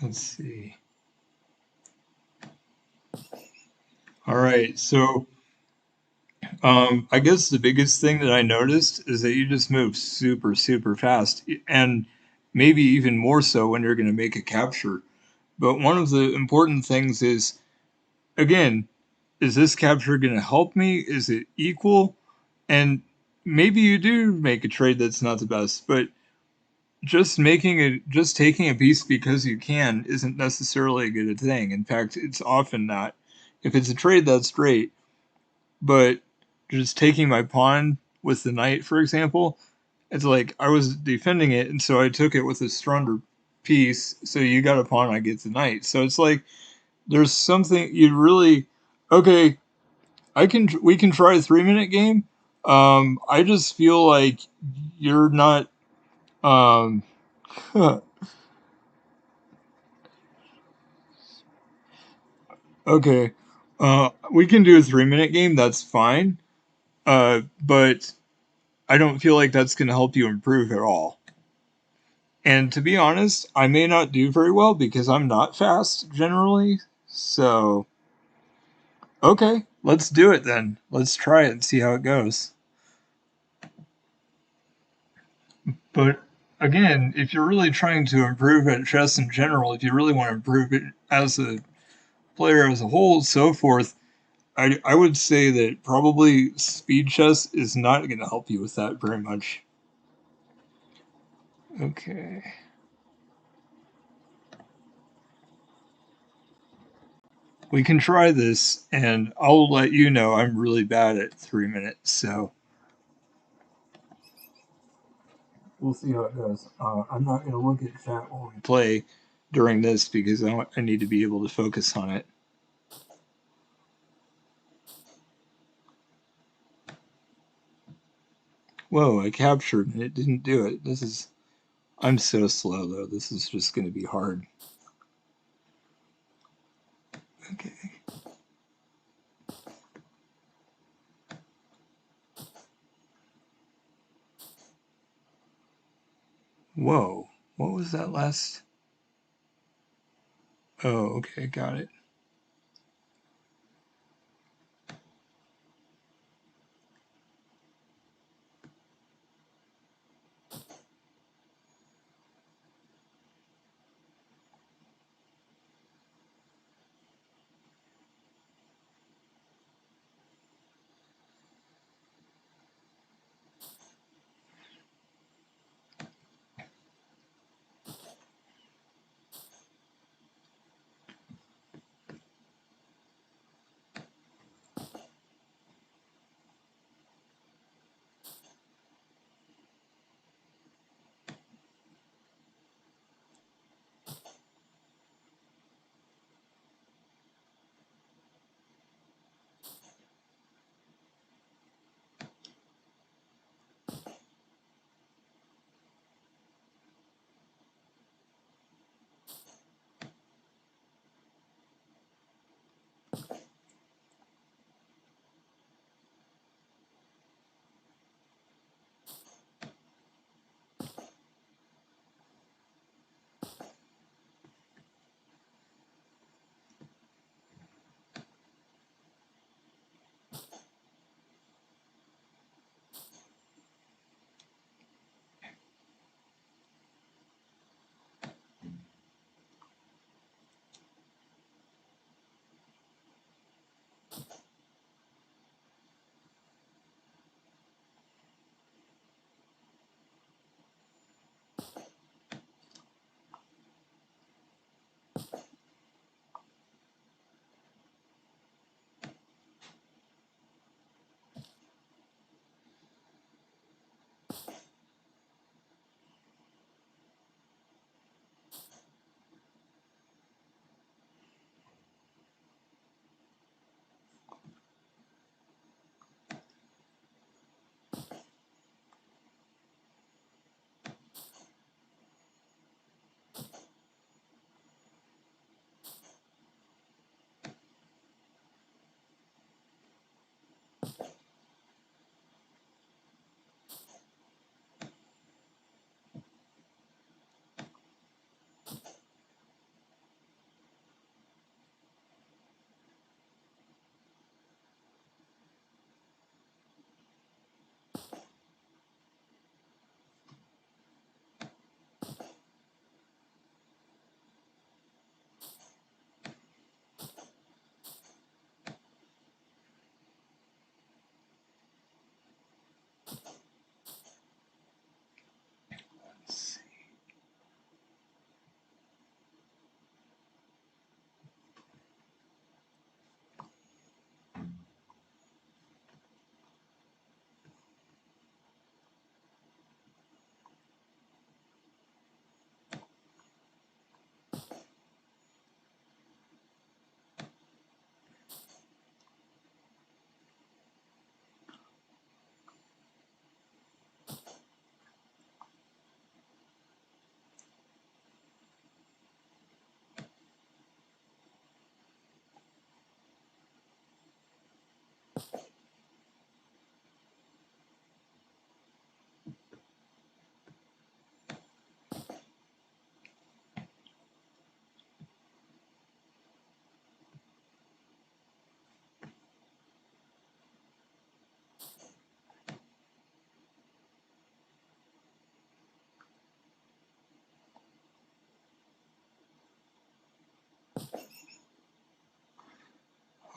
Let's see. All right, so I guess the biggest thing that I noticed is that you just move super, super fast, and maybe even more so when you're going to make a capture. But one of the important things is, again, is this capture going to help me? Is it equal? And maybe you do make a trade that's not the best, but just taking a piece because you can isn't necessarily a good thing. In fact, it's often not. If it's a trade, that's great, but just taking my pawn with the knight, for example, it's like I was defending it, and so I took it with a stronger piece. So you got a pawn, I get the knight. So it's like there's something you really okay. We can try a 3 minute game. I just feel like you're not. Um, okay, we can do a 3 minute game. That's fine. But I don't feel like that's going to help you improve at all. And to be honest, I may not do very well because I'm not fast generally. So, okay, let's do it then. Let's try it and see how it goes. But again, if you're really trying to improve at chess in general, if you really want to improve it as a player as a whole, so forth, I would say that probably speed chess is not going to help you with that very much. Okay. We can try this, and I'll let you know I'm really bad at 3 minutes, so we'll see how it goes. I'm not going to look at chat while we play during this because I need to be able to focus on it. Whoa, I captured and it didn't do it. I'm so slow though. This is just going to be hard. Okay. Whoa, what was that last? Oh, okay, got it.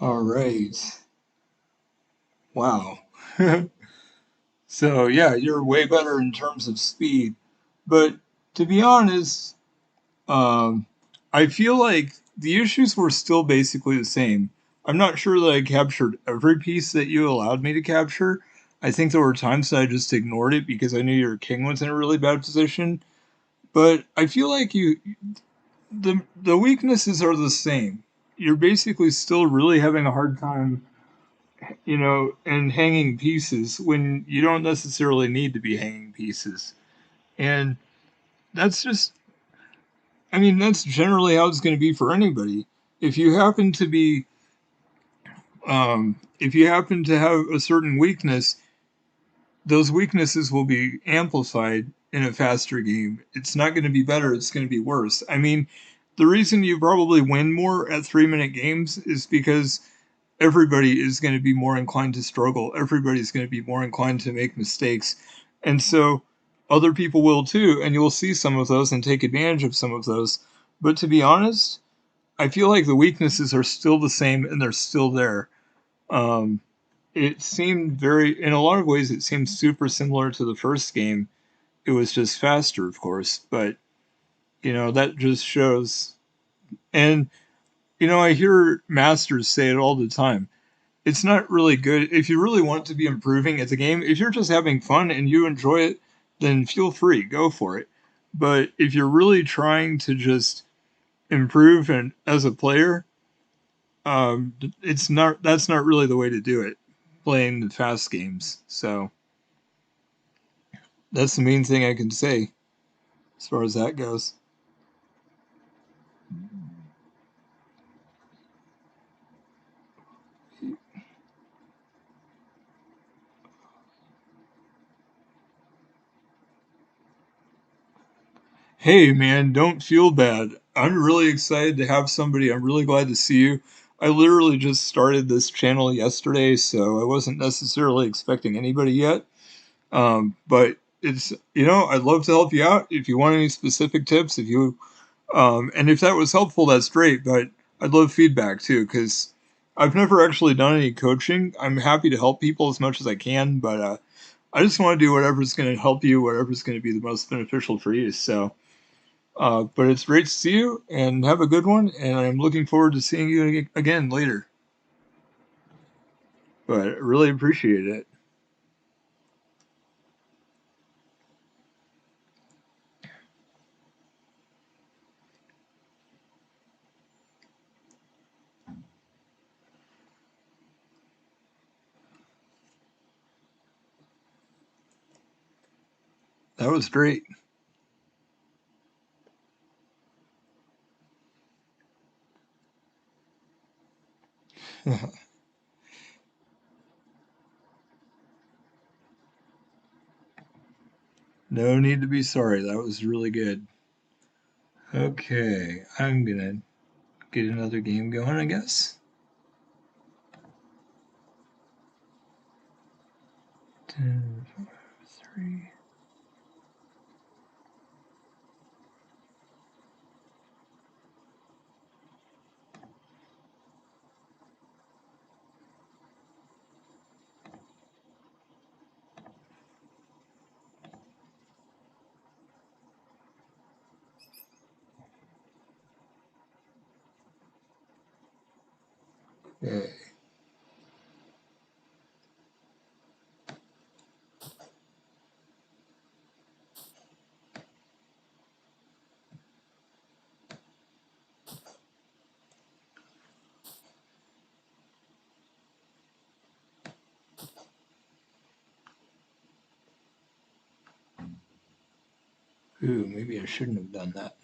All right. Wow. So yeah, you're way better in terms of speed. But to be honest, um, I feel like the issues were still basically the same. I'm not sure that I captured every piece that you allowed me to capture. I think there were times that I just ignored it because I knew your king was in a really bad position. But I feel like the weaknesses are the same. You're basically still really having a hard time, and hanging pieces when you don't necessarily need to be hanging pieces. And that's just, I mean, that's generally how it's going to be for anybody. If you happen to be, if you happen to have a certain weakness, those weaknesses will be amplified in a faster game. It's not going to be better, it's going to be worse. I mean, the reason you probably win more at 3 minute games is because everybody is going to be more inclined to struggle. Everybody's going to be more inclined to make mistakes. And so other people will too, and you'll see some of those and take advantage of some of those. But to be honest, I feel like the weaknesses are still the same and they're still there. Um, it seemed in a lot of ways, it seemed super similar to the first game. It was just faster, of course, but that just shows. And I hear masters say it all the time. It's not really good if you really want to be improving at the game. If you're just having fun and you enjoy it, then feel free, go for it. But if you're really trying to just improve and as a player, it's not that's not really the way to do it. Playing the fast games. So that's the main thing I can say as far as that goes. Hey man, don't feel bad. I'm really excited to have somebody. I'm really glad to see you. I literally just started this channel yesterday, so I wasn't necessarily expecting anybody yet. But I'd love to help you out if you want any specific tips. And if that was helpful, that's great. But I'd love feedback too, because I've never actually done any coaching. I'm happy to help people as much as I can, but I just want to do whatever's going to help you, whatever's going to be the most beneficial for you. So, but it's great to see you and have a good one. And I'm looking forward to seeing you again later. But I really appreciate it. That was great. No need to be sorry. That was really good. Okay, I'm gonna get another game going, I guess. 10, 3. Okay. Ooh, maybe I shouldn't have done that.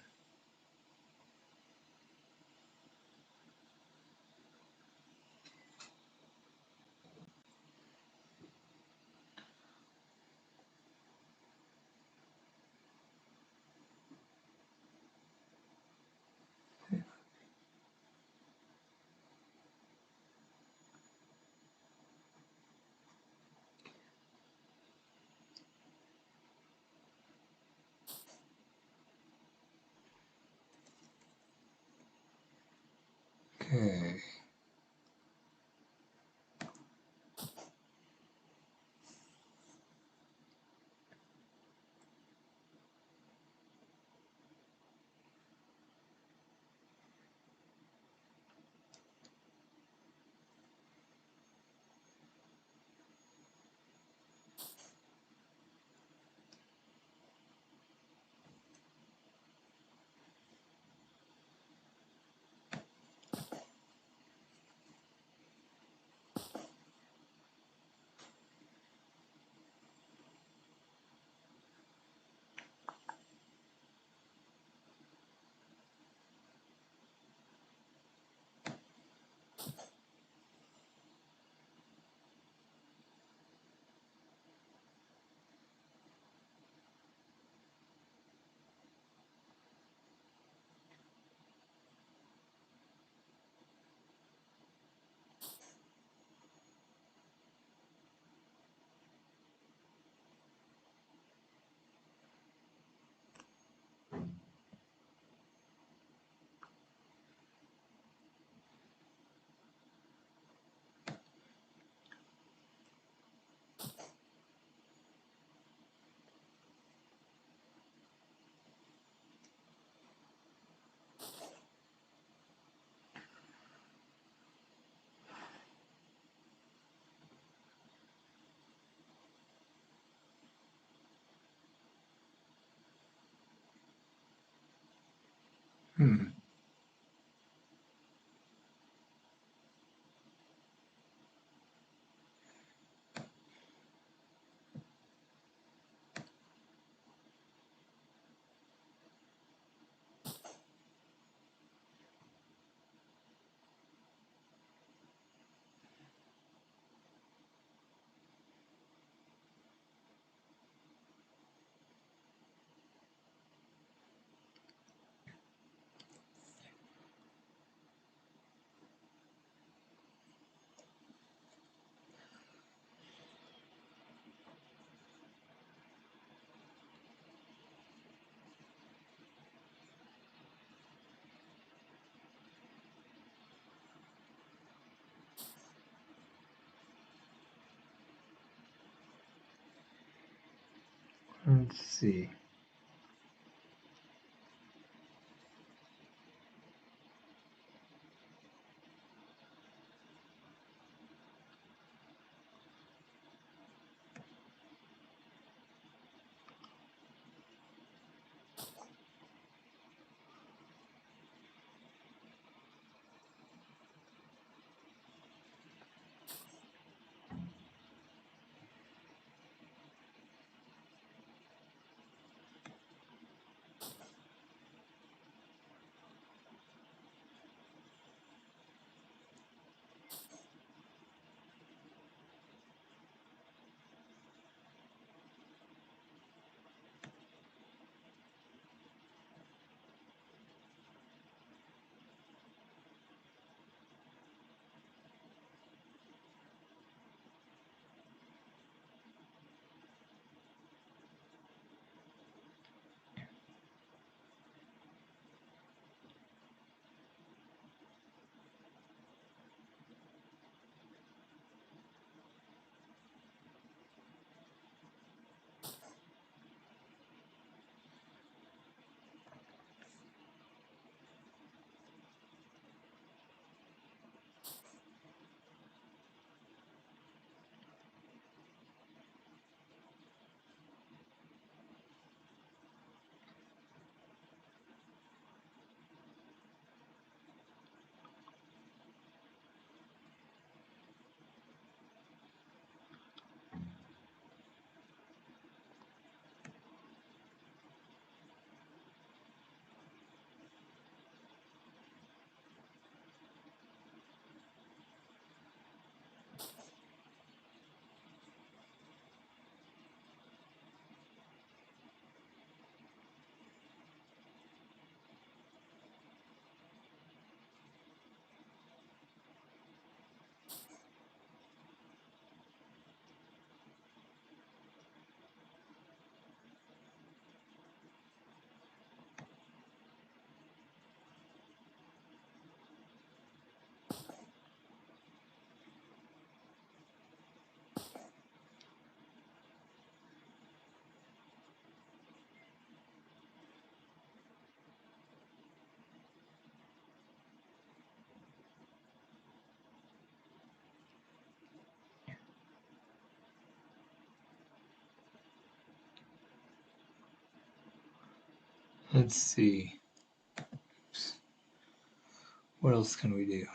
Hmm. Let's see. Let's see. What else can we do?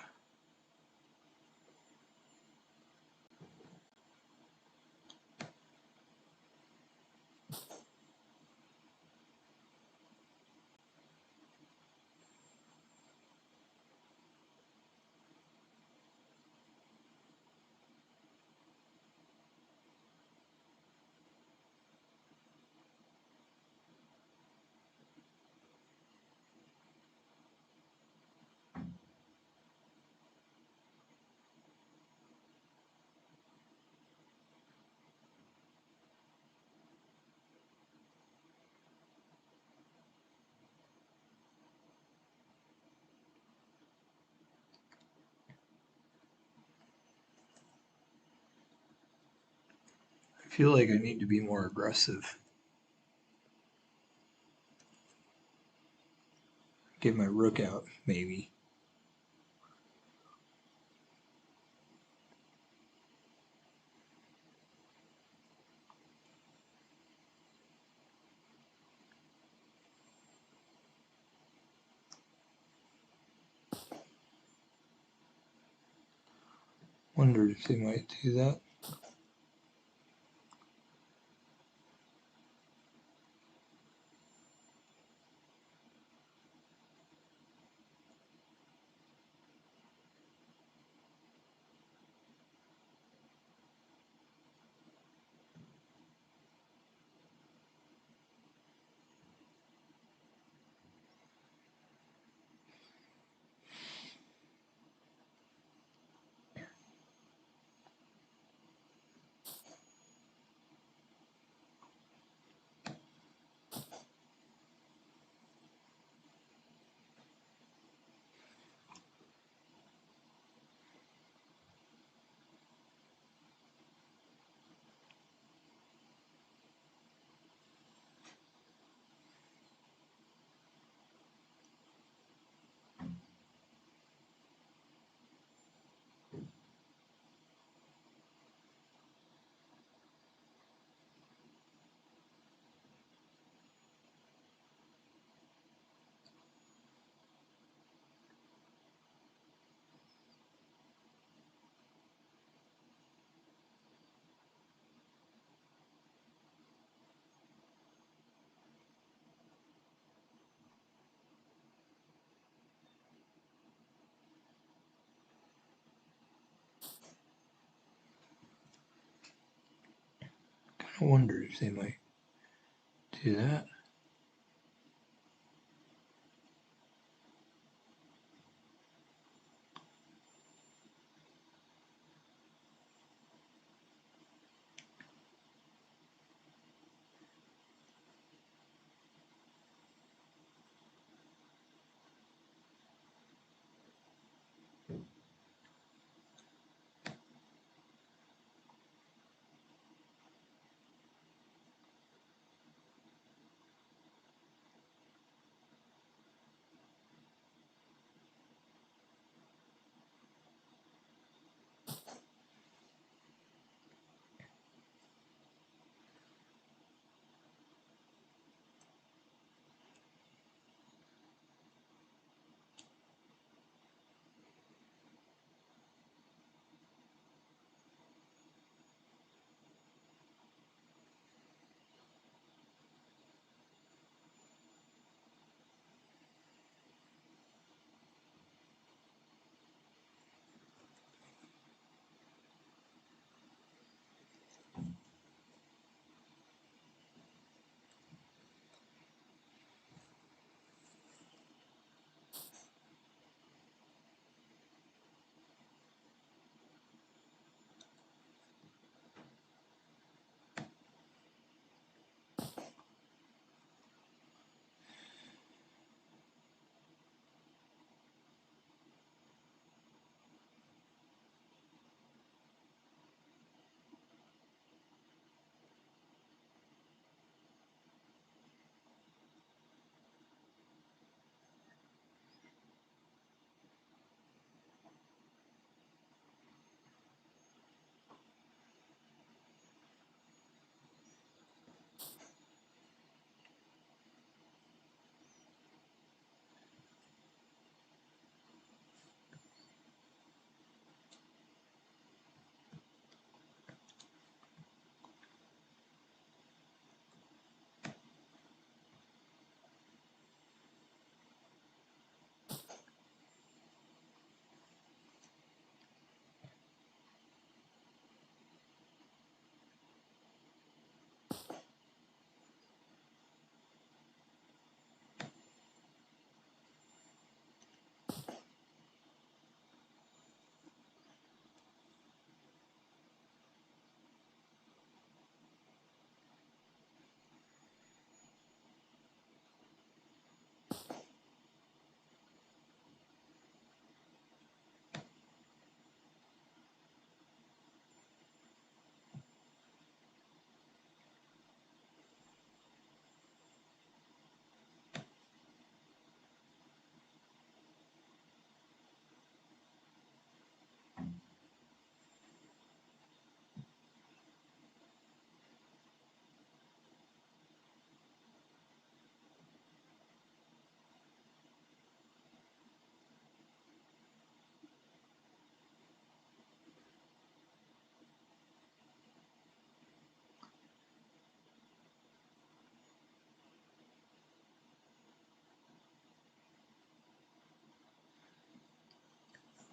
I feel like I need to be more aggressive. Get my rook out, maybe. wondered if they might do that. I wondered if they might do that.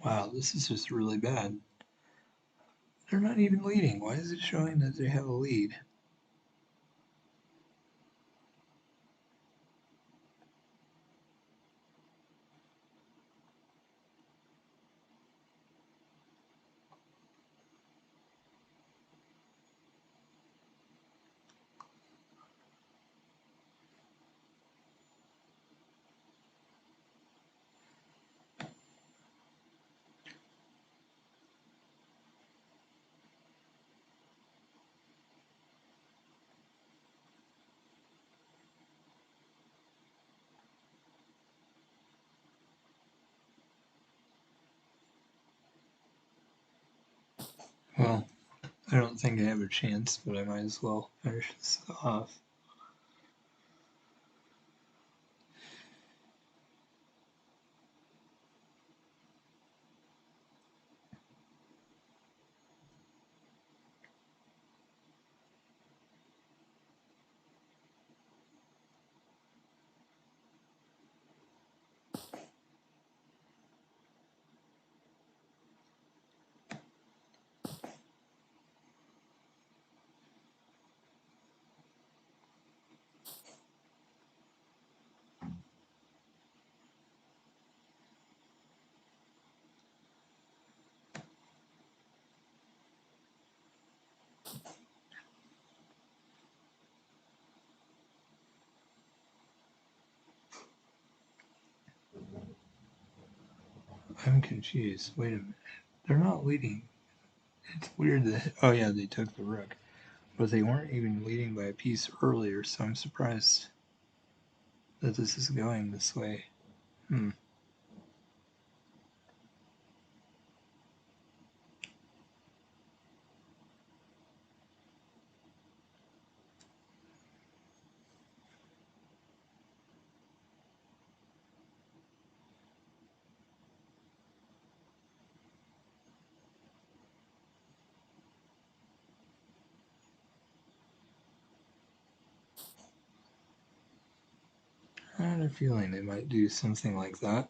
Wow, this is just really bad. They're not even leading. Why is it showing that they have a lead? Well, I don't think I have a chance, but I might as well finish this off. I'm confused. Wait a minute. They're not leading. It's weird that. Oh, yeah, they took the rook. But they weren't even leading by a piece earlier, so I'm surprised that this is going this way. Hmm. I had a feeling they might do something like that.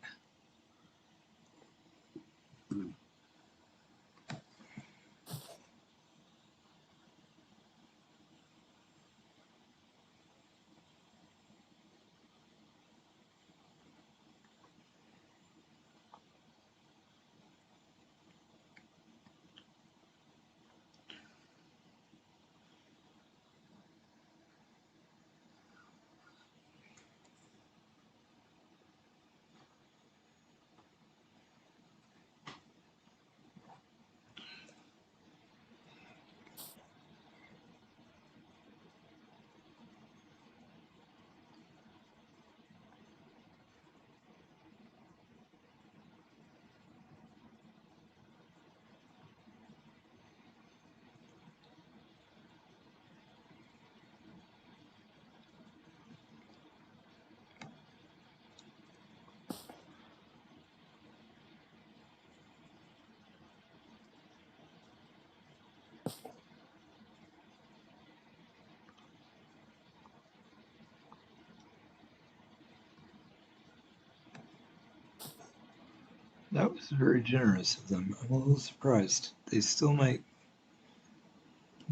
That was very generous of them. I'm a little surprised. They still might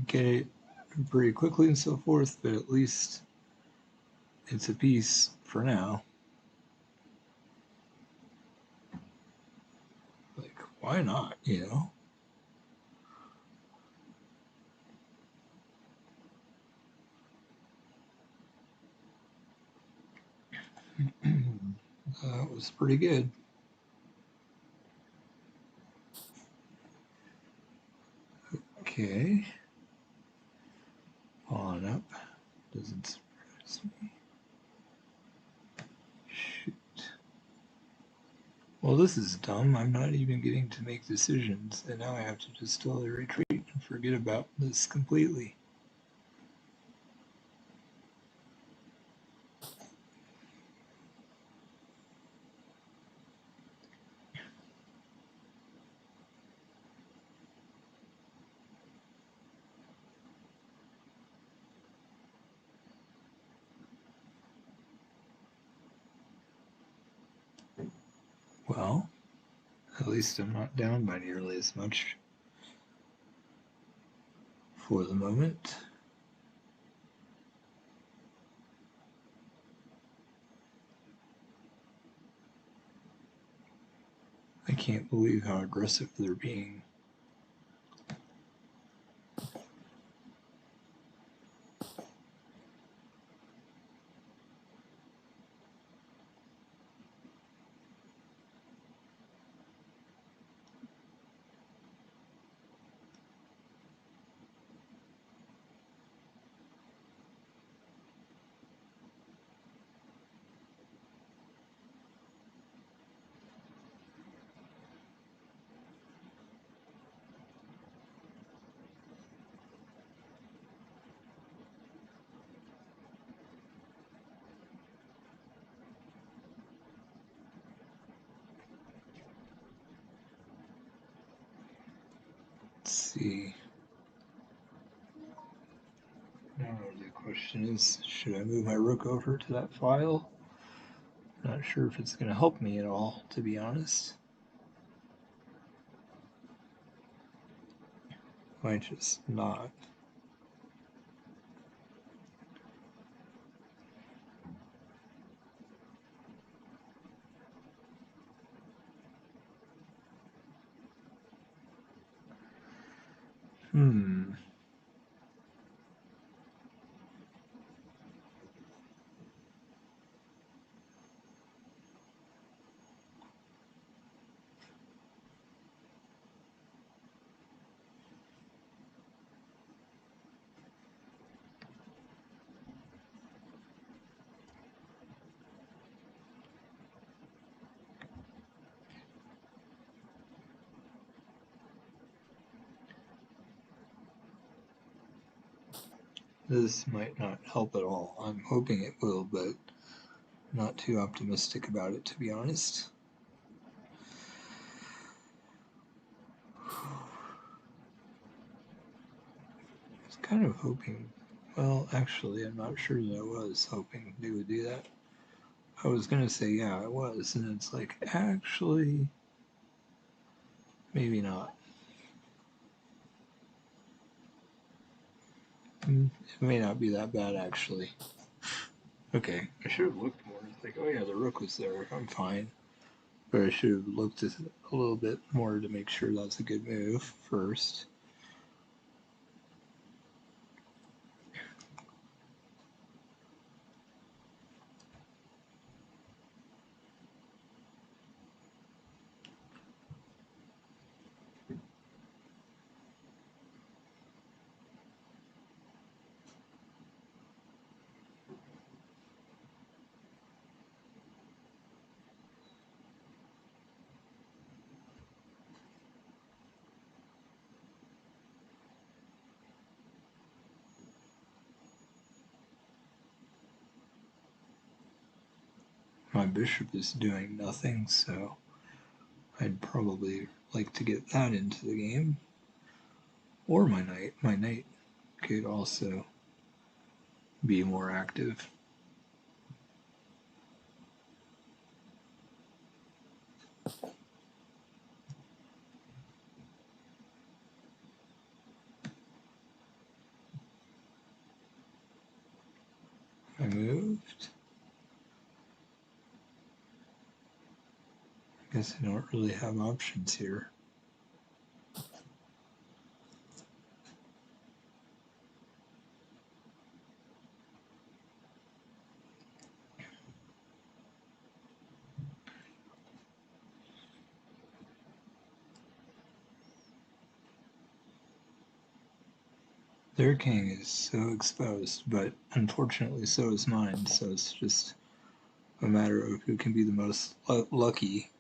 get it pretty quickly and so forth, but at least it's a piece for now. Like, why not, you know? That was pretty good. Okay. On up. Doesn't surprise me. Shoot. Well, this is dumb. I'm not even getting to make decisions, and now I have to just totally retreat and forget about this completely. Well, At least I'm not down by nearly as much for the moment. I can't believe how aggressive they're being. Let's see. Now the question is, should I move my rook over to that file? Not sure if it's going to help me at all, to be honest. Might just not. This might not help at all. I'm hoping it will, but not too optimistic about it, to be honest. I was kind of hoping, well, actually, I'm not sure that I was hoping they would do that. I was going to say, yeah, I was, and it's like, actually, maybe not. It may not be that bad, actually. Okay, I should have looked more. It's like, oh yeah, the rook was there. I'm fine. But I should have looked a little bit more to make sure that's a good move first. My bishop is doing nothing, so I'd probably like to get that into the game. Or my knight. My knight could also be more active. I moved. I guess I don't really have options here. Their king is so exposed, but unfortunately so is mine, so it's just a matter of who can be the most lucky.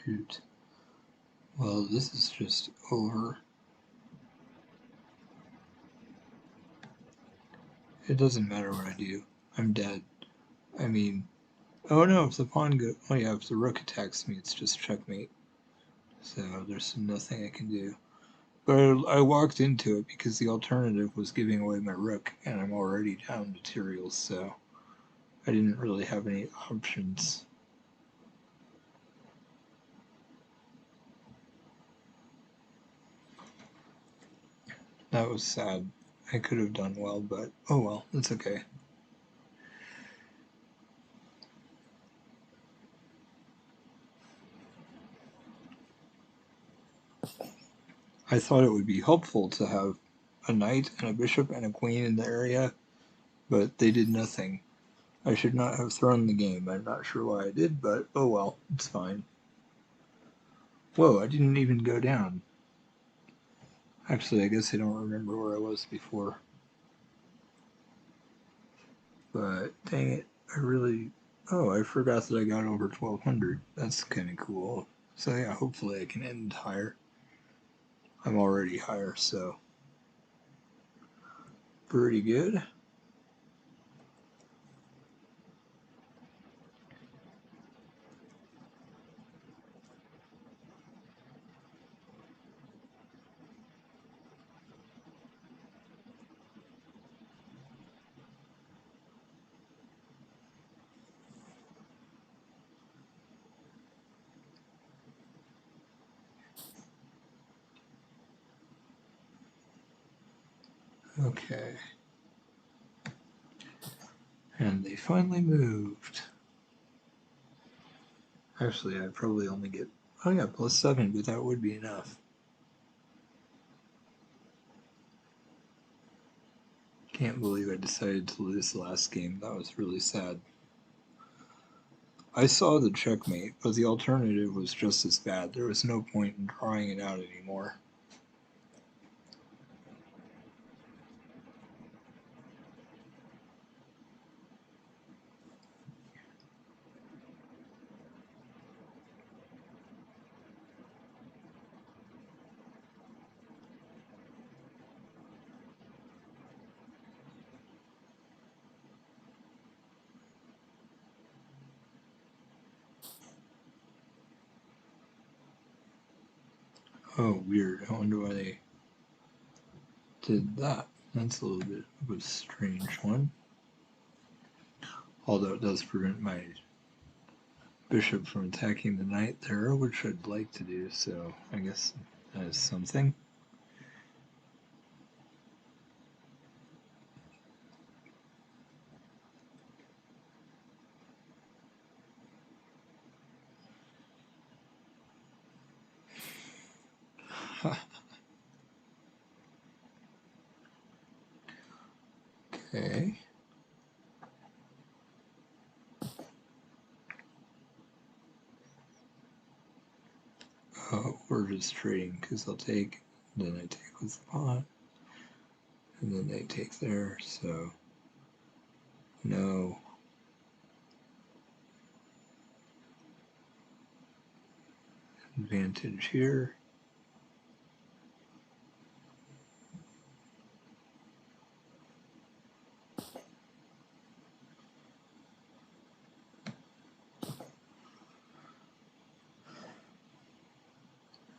Shoot. Well, this is just over. It doesn't matter what I do. I'm dead. I mean, oh no, if the pawn go, oh yeah, if the rook attacks me, it's just checkmate. So there's nothing I can do. But I walked into it because the alternative was giving away my rook, and I'm already down materials, so I didn't really have any options. That was sad. I could have done well, but oh well, it's okay. I thought it would be helpful to have a knight and a bishop and a queen in the area, but they did nothing. I should not have thrown the game. I'm not sure why I did, but oh well, it's fine. Whoa, I didn't even go down. Actually, I guess I don't remember where I was before. But dang it, I really... Oh, I forgot that I got over 1200. That's kind of cool. So yeah, hopefully I can end higher. I'm already higher, so pretty good. Okay. And they finally moved. Actually, I probably only get... Oh yeah, +7, but that would be enough. Can't believe I decided to lose the last game. That was really sad. I saw the checkmate, but the alternative was just as bad. There was no point in drawing it out anymore. Oh, weird. I wonder why they did that. That's a little bit of a strange one. Although it does prevent my bishop from attacking the knight there, which I'd like to do, so I guess that is something. Okay. We're just trading because I'll take, then I take with the pawn, and then they take there, so no. Advantage here.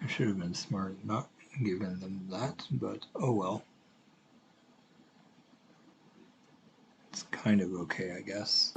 I should have been smart not giving them that, but oh well. It's kind of okay, I guess.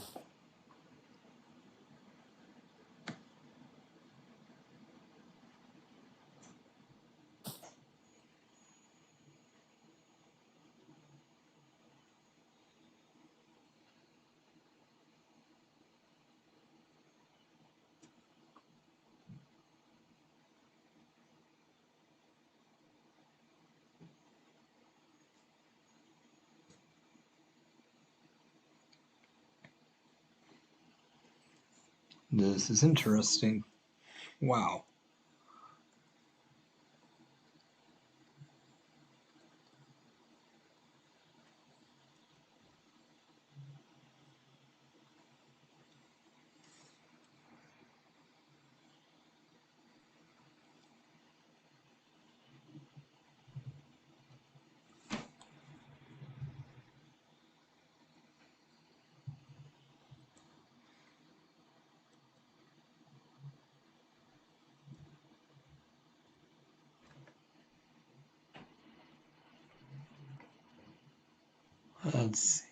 This is interesting. Wow. Let's see.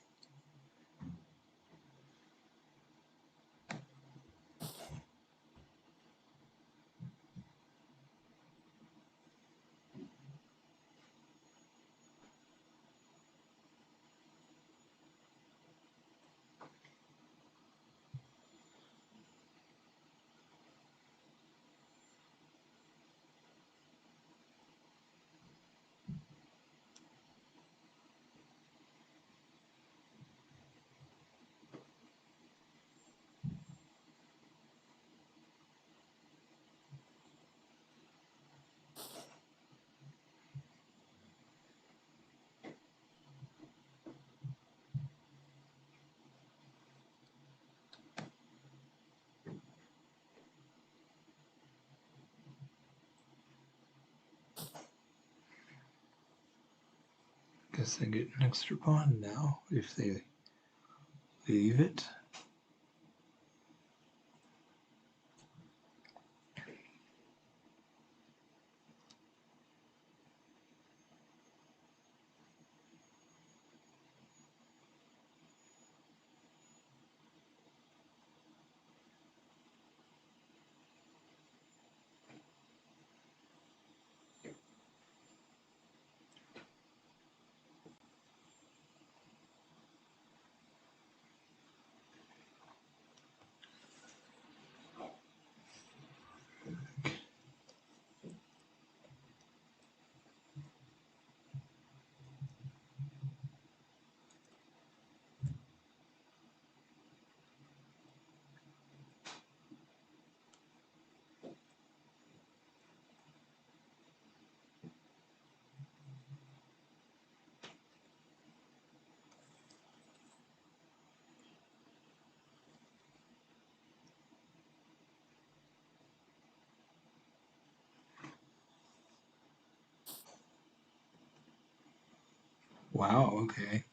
Guess I get an extra pawn now if they leave it. Wow, okay.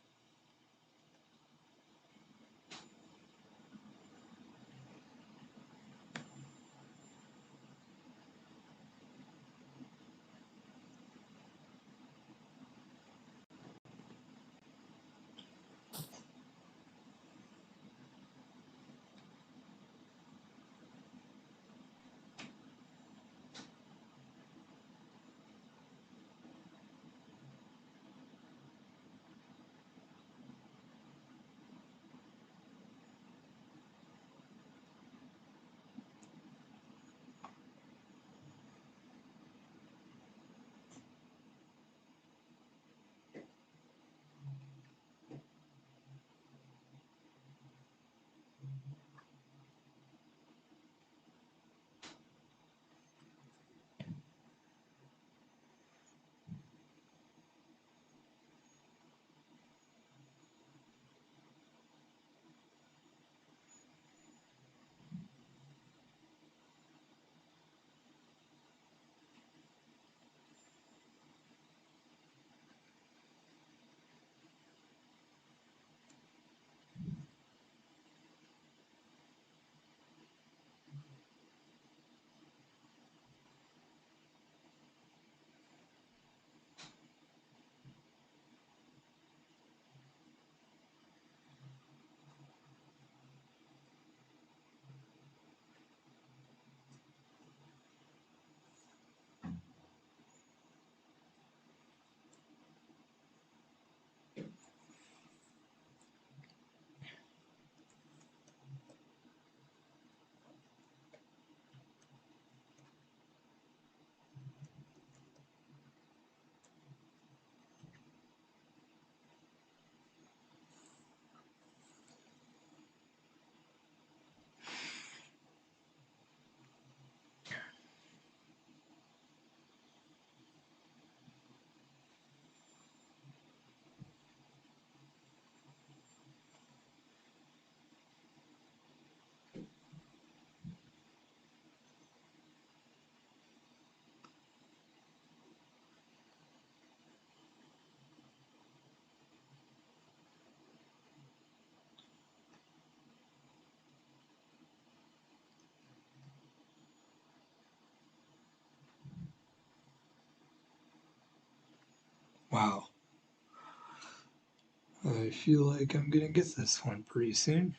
I feel like I'm gonna get this one pretty soon.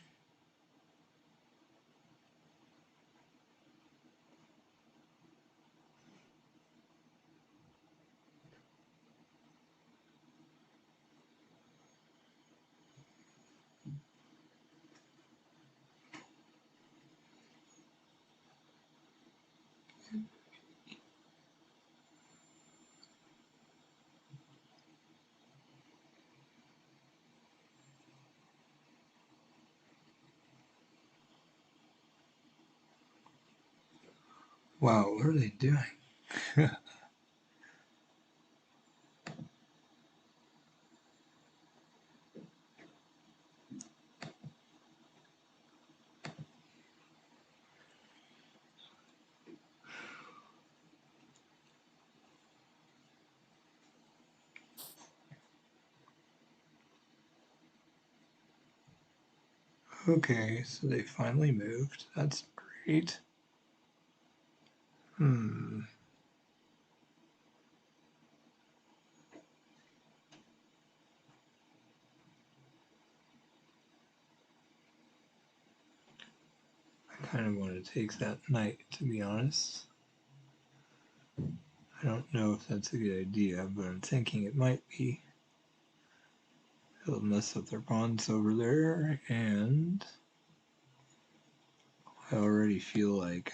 Wow, what are they doing? Okay, so they finally moved. That's great. Hmm. I kind of want to take that knight, to be honest. I don't know if that's a good idea, but I'm thinking it might be. It'll mess up their pawns over there, and I already feel like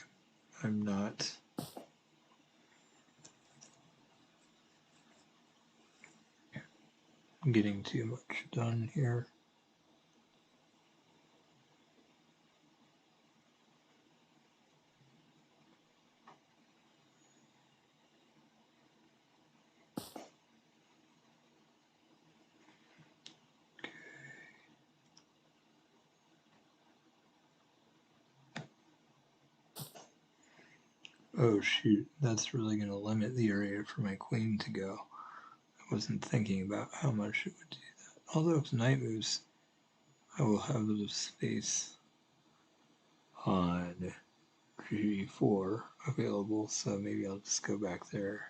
I'm not getting too much done here. Oh shoot, that's really going to limit the area for my queen to go. I wasn't thinking about how much it would do that. Although if the knight moves, I will have the space on g4 available, so maybe I'll just go back there.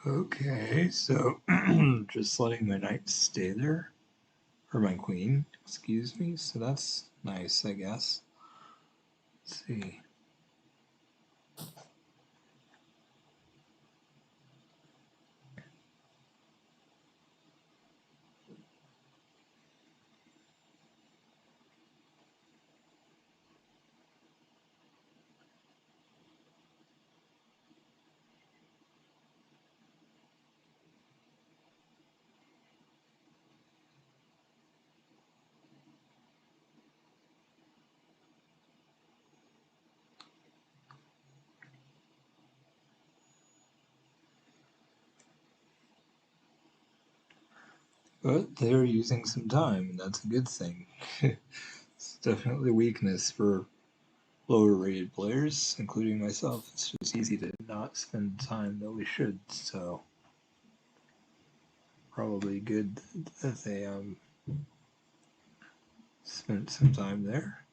Okay, so just letting my knight stay there, or my queen, excuse me, so that's nice, I guess. Let's see. But they're using some time, and that's a good thing. It's definitely a weakness for lower rated players, including myself. It's just easy to not spend time that we should, so probably good that they spent some time there.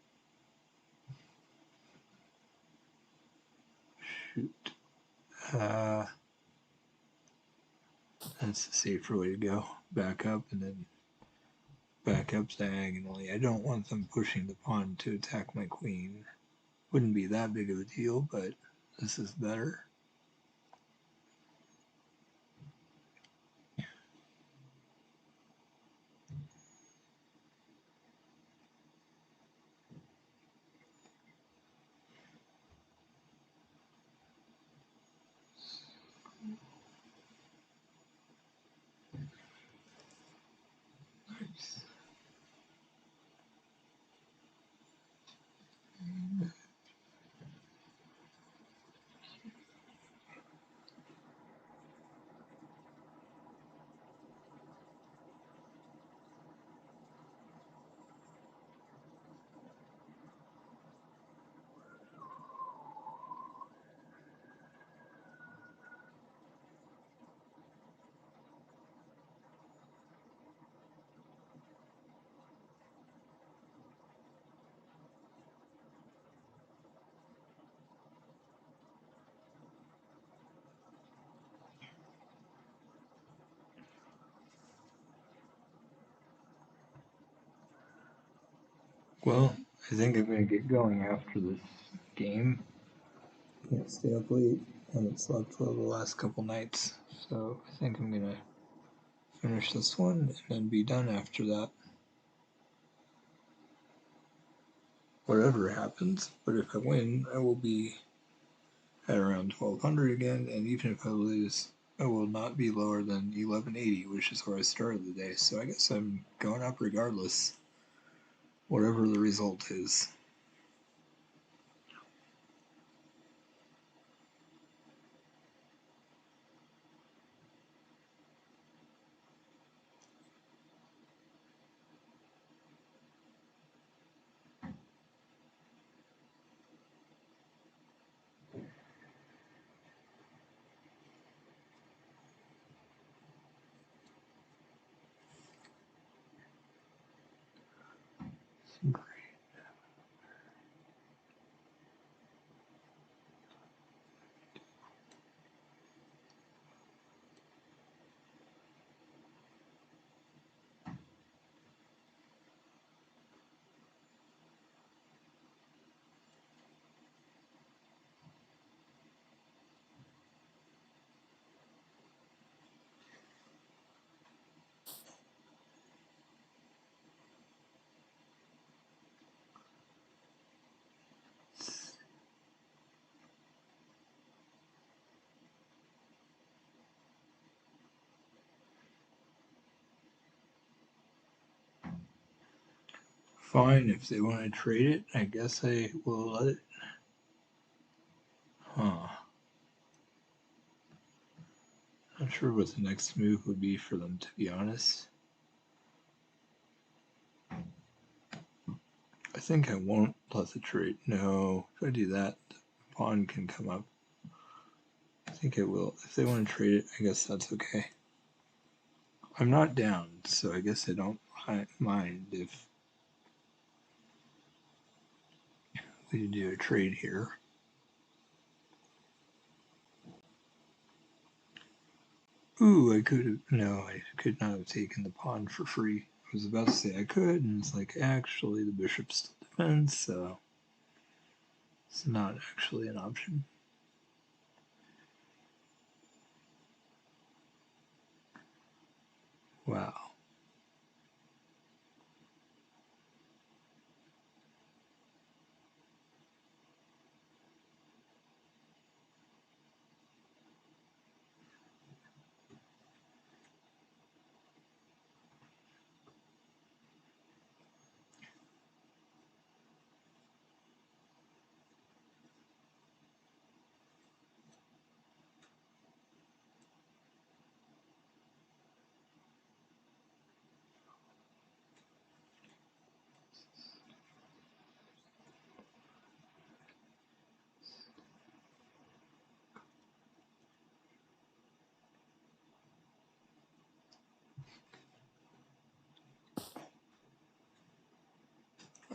Shoot. That's the safer way to go. Back up and then back up diagonally. I don't want them pushing the pawn to attack my queen. Wouldn't be that big of a deal, but this is better. Well, I think I'm gonna get going after this game. Can't stay up late. Haven't slept well the last couple nights, so I think I'm gonna finish this one and then be done after that. Whatever happens, but if I win, I will be at around 1200 again, and even if I lose, I will not be lower than 1180, which is where I started the day. So I guess I'm going up regardless, whatever the result is. Fine, if they want to trade it, I guess I will let it. Huh. Not sure what the next move would be for them, to be honest. I think I won't let the trade. No, if I do that, the pawn can come up. I think I will. If they want to trade it, I guess that's okay. I'm not down, so I guess I don't mind if we do a trade here. Ooh, I could have. No, I could not have taken the pawn for free. I was about to say I could, and it's like, actually, the bishop still defends, so it's not actually an option. Wow.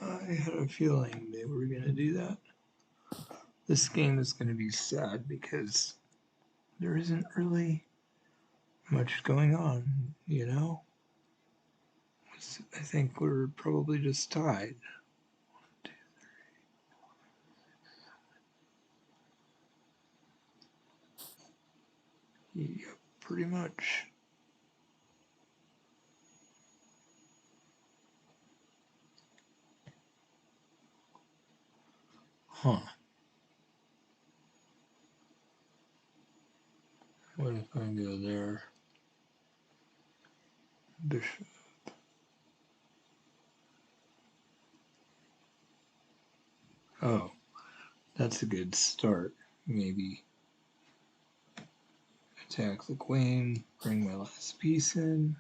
I had a feeling they were going to do that. This game is going to be sad because there isn't really much going on, you know? I think we're probably just tied. Yep, pretty much. Huh. What if I go there? Bishop. Oh, that's a good start. Maybe attack the queen, bring my last piece in.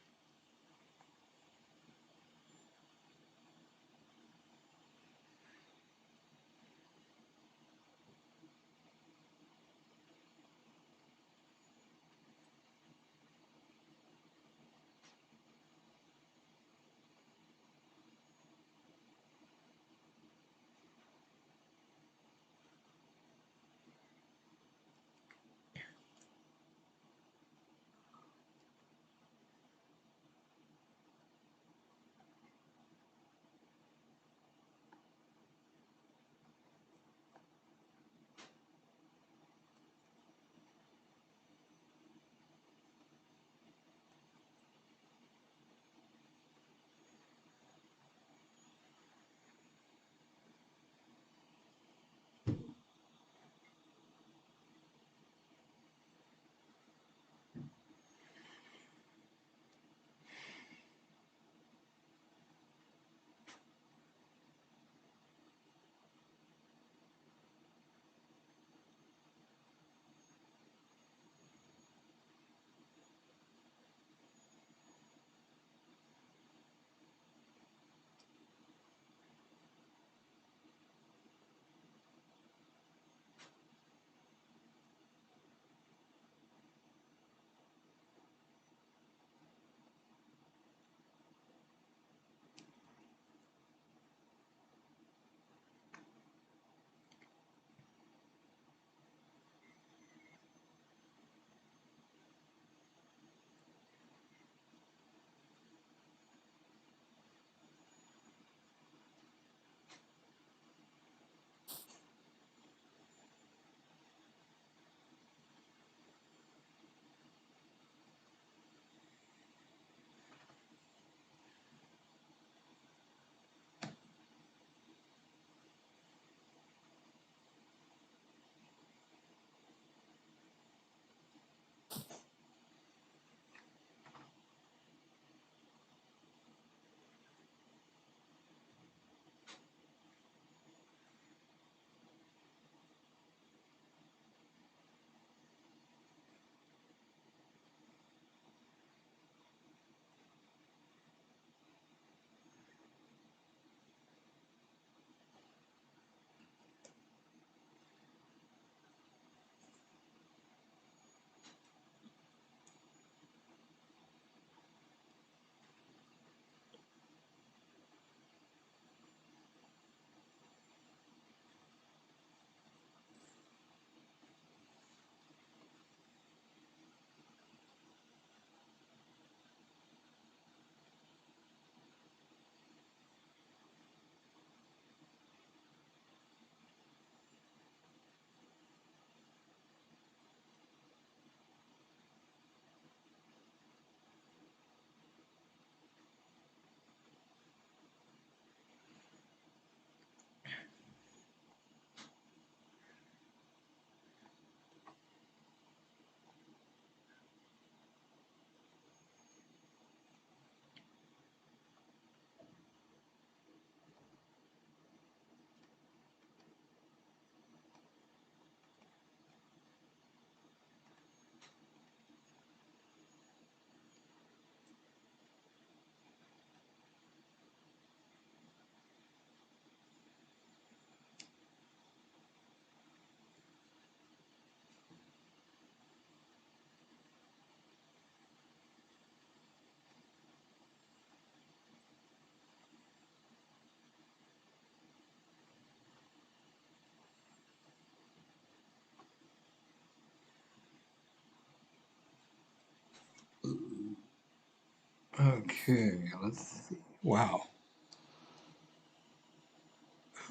Okay, let's see. Wow.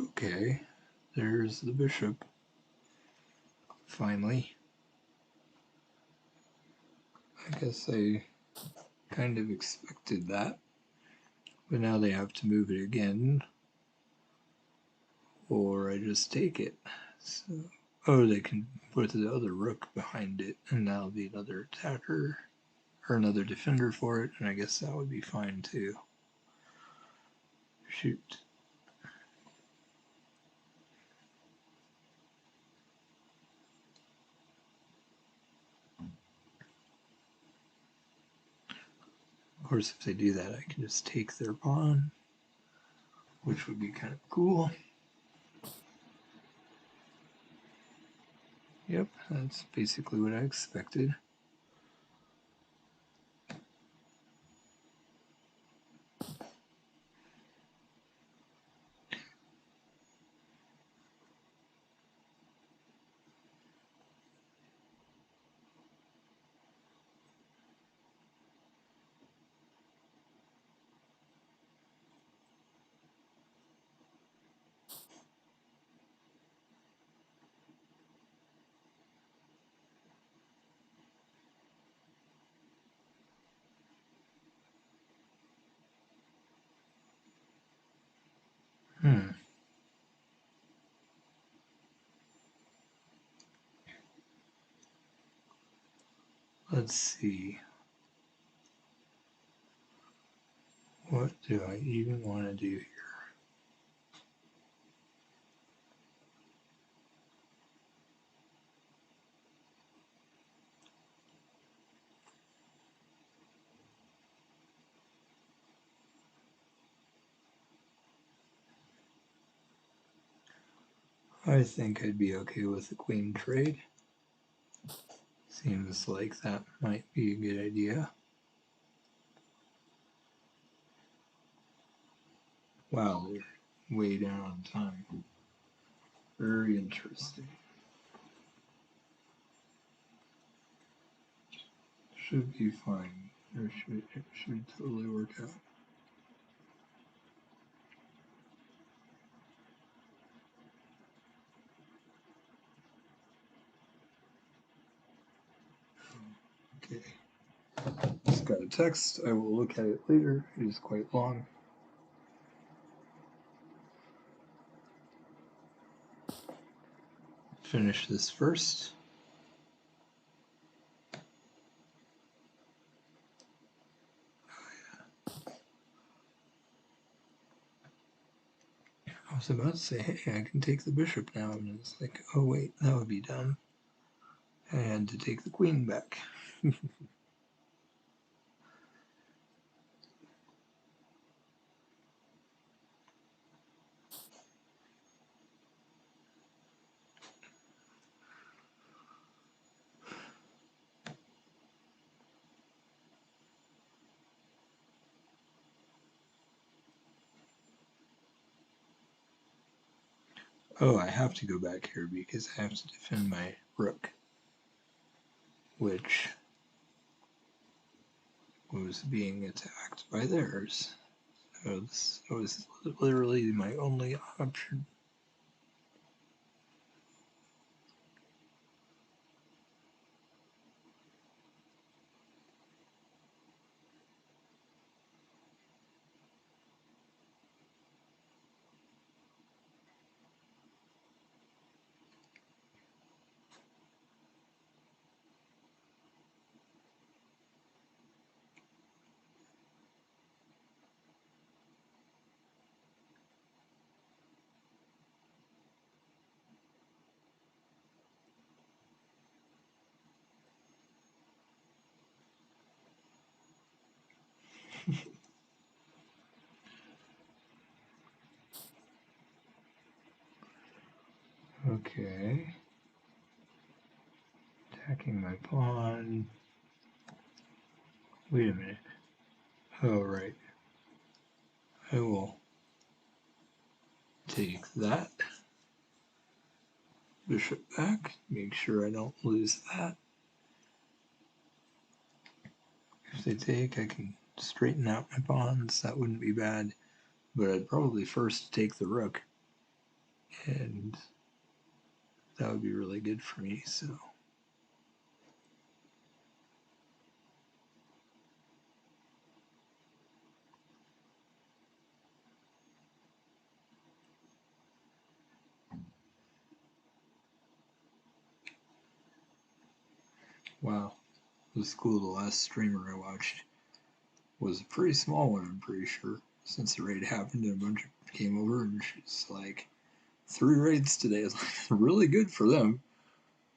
Okay, there's the bishop. Finally. I guess I kind of expected that. But now they have to move it again, or I just take it. So, oh, they can put the other rook behind it, and now be another attacker, or another defender for it, and I guess that would be fine too. Shoot. Of course, if they do that, I can just take their pawn, which would be kind of cool. Yep, that's basically what I expected. Let's see. What do I even want to do here? I think I'd be okay with the queen trade. Seems like that might be a good idea. Wow, we're way down on time. Very interesting. Should be fine. It should totally work out. Okay. Just got a text. I will look at it later. It is quite long. Finish this first. I was about to say, hey, I can take the bishop now, and it's like, oh wait, that would be dumb. I had to take the queen back. Oh, I have to go back here because I have to defend my rook, which was being attacked by theirs. So this was literally my only option. Okay. Attacking my pawn. Wait a minute. Oh, right. I will take that. Bishop back. Make sure I don't lose that. If they take, I can straighten out my pawns. That wouldn't be bad. But I'd probably first take the rook. And that would be really good for me, so. Wow. It was cool. The last streamer I watched was a pretty small one, I'm pretty sure. Since the raid happened and a bunch of came over, and she's like, 3 raids today. It's like really good for them.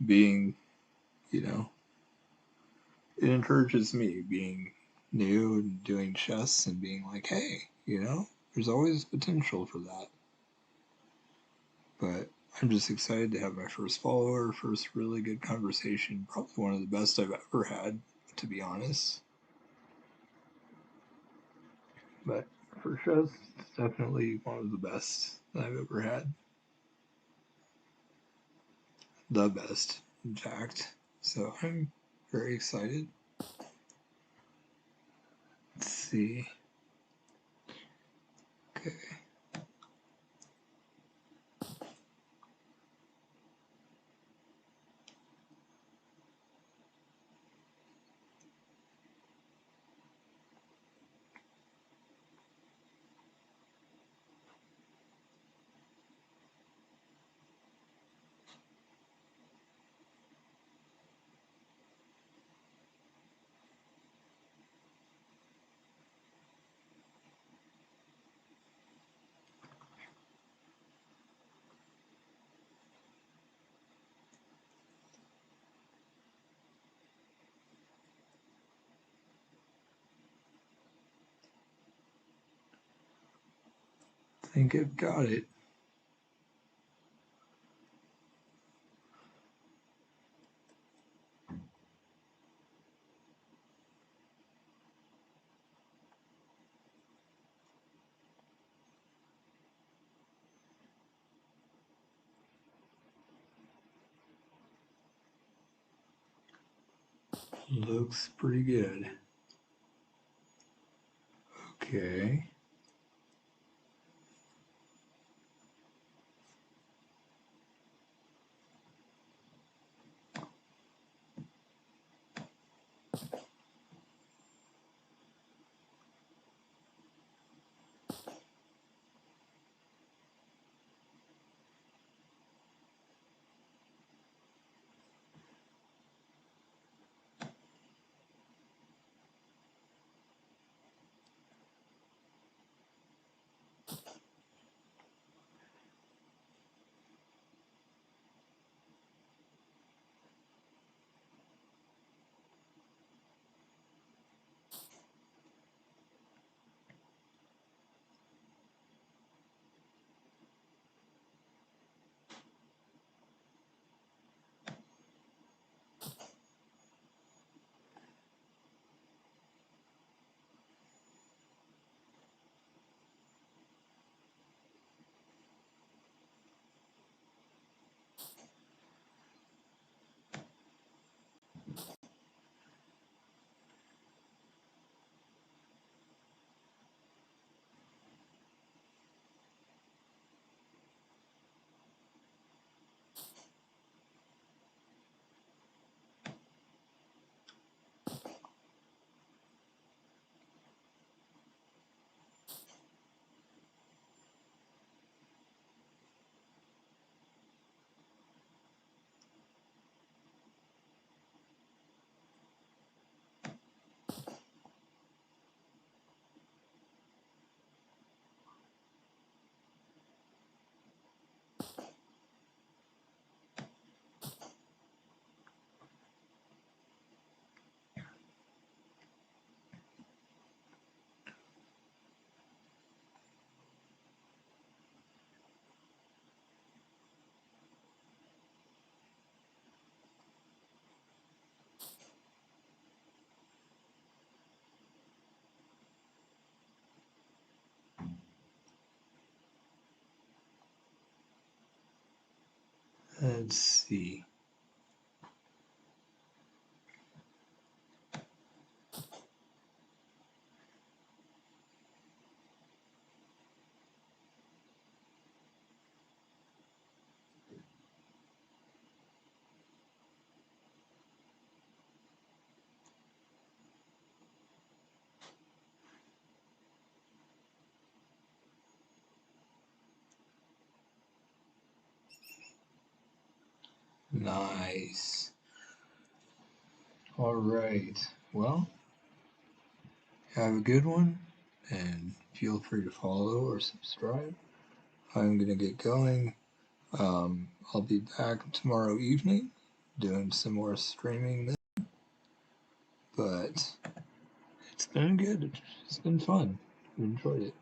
Being, you know, it encourages me being new and doing chess and being like, hey, there's always potential for that. But I'm just excited to have my first follower, first really good conversation, probably one of the best I've ever had, to be honest. But for chess, it's definitely one of the best that I've ever had. The best, in fact. So I'm very excited. Let's see. Okay. I think I've got it. Looks pretty good. Okay. Let's see. Nice. All right. Well, have a good one, and feel free to follow or subscribe. I'm going to get going. I'll be back tomorrow evening doing some more streaming, but It's been good. It's been fun. I enjoyed it.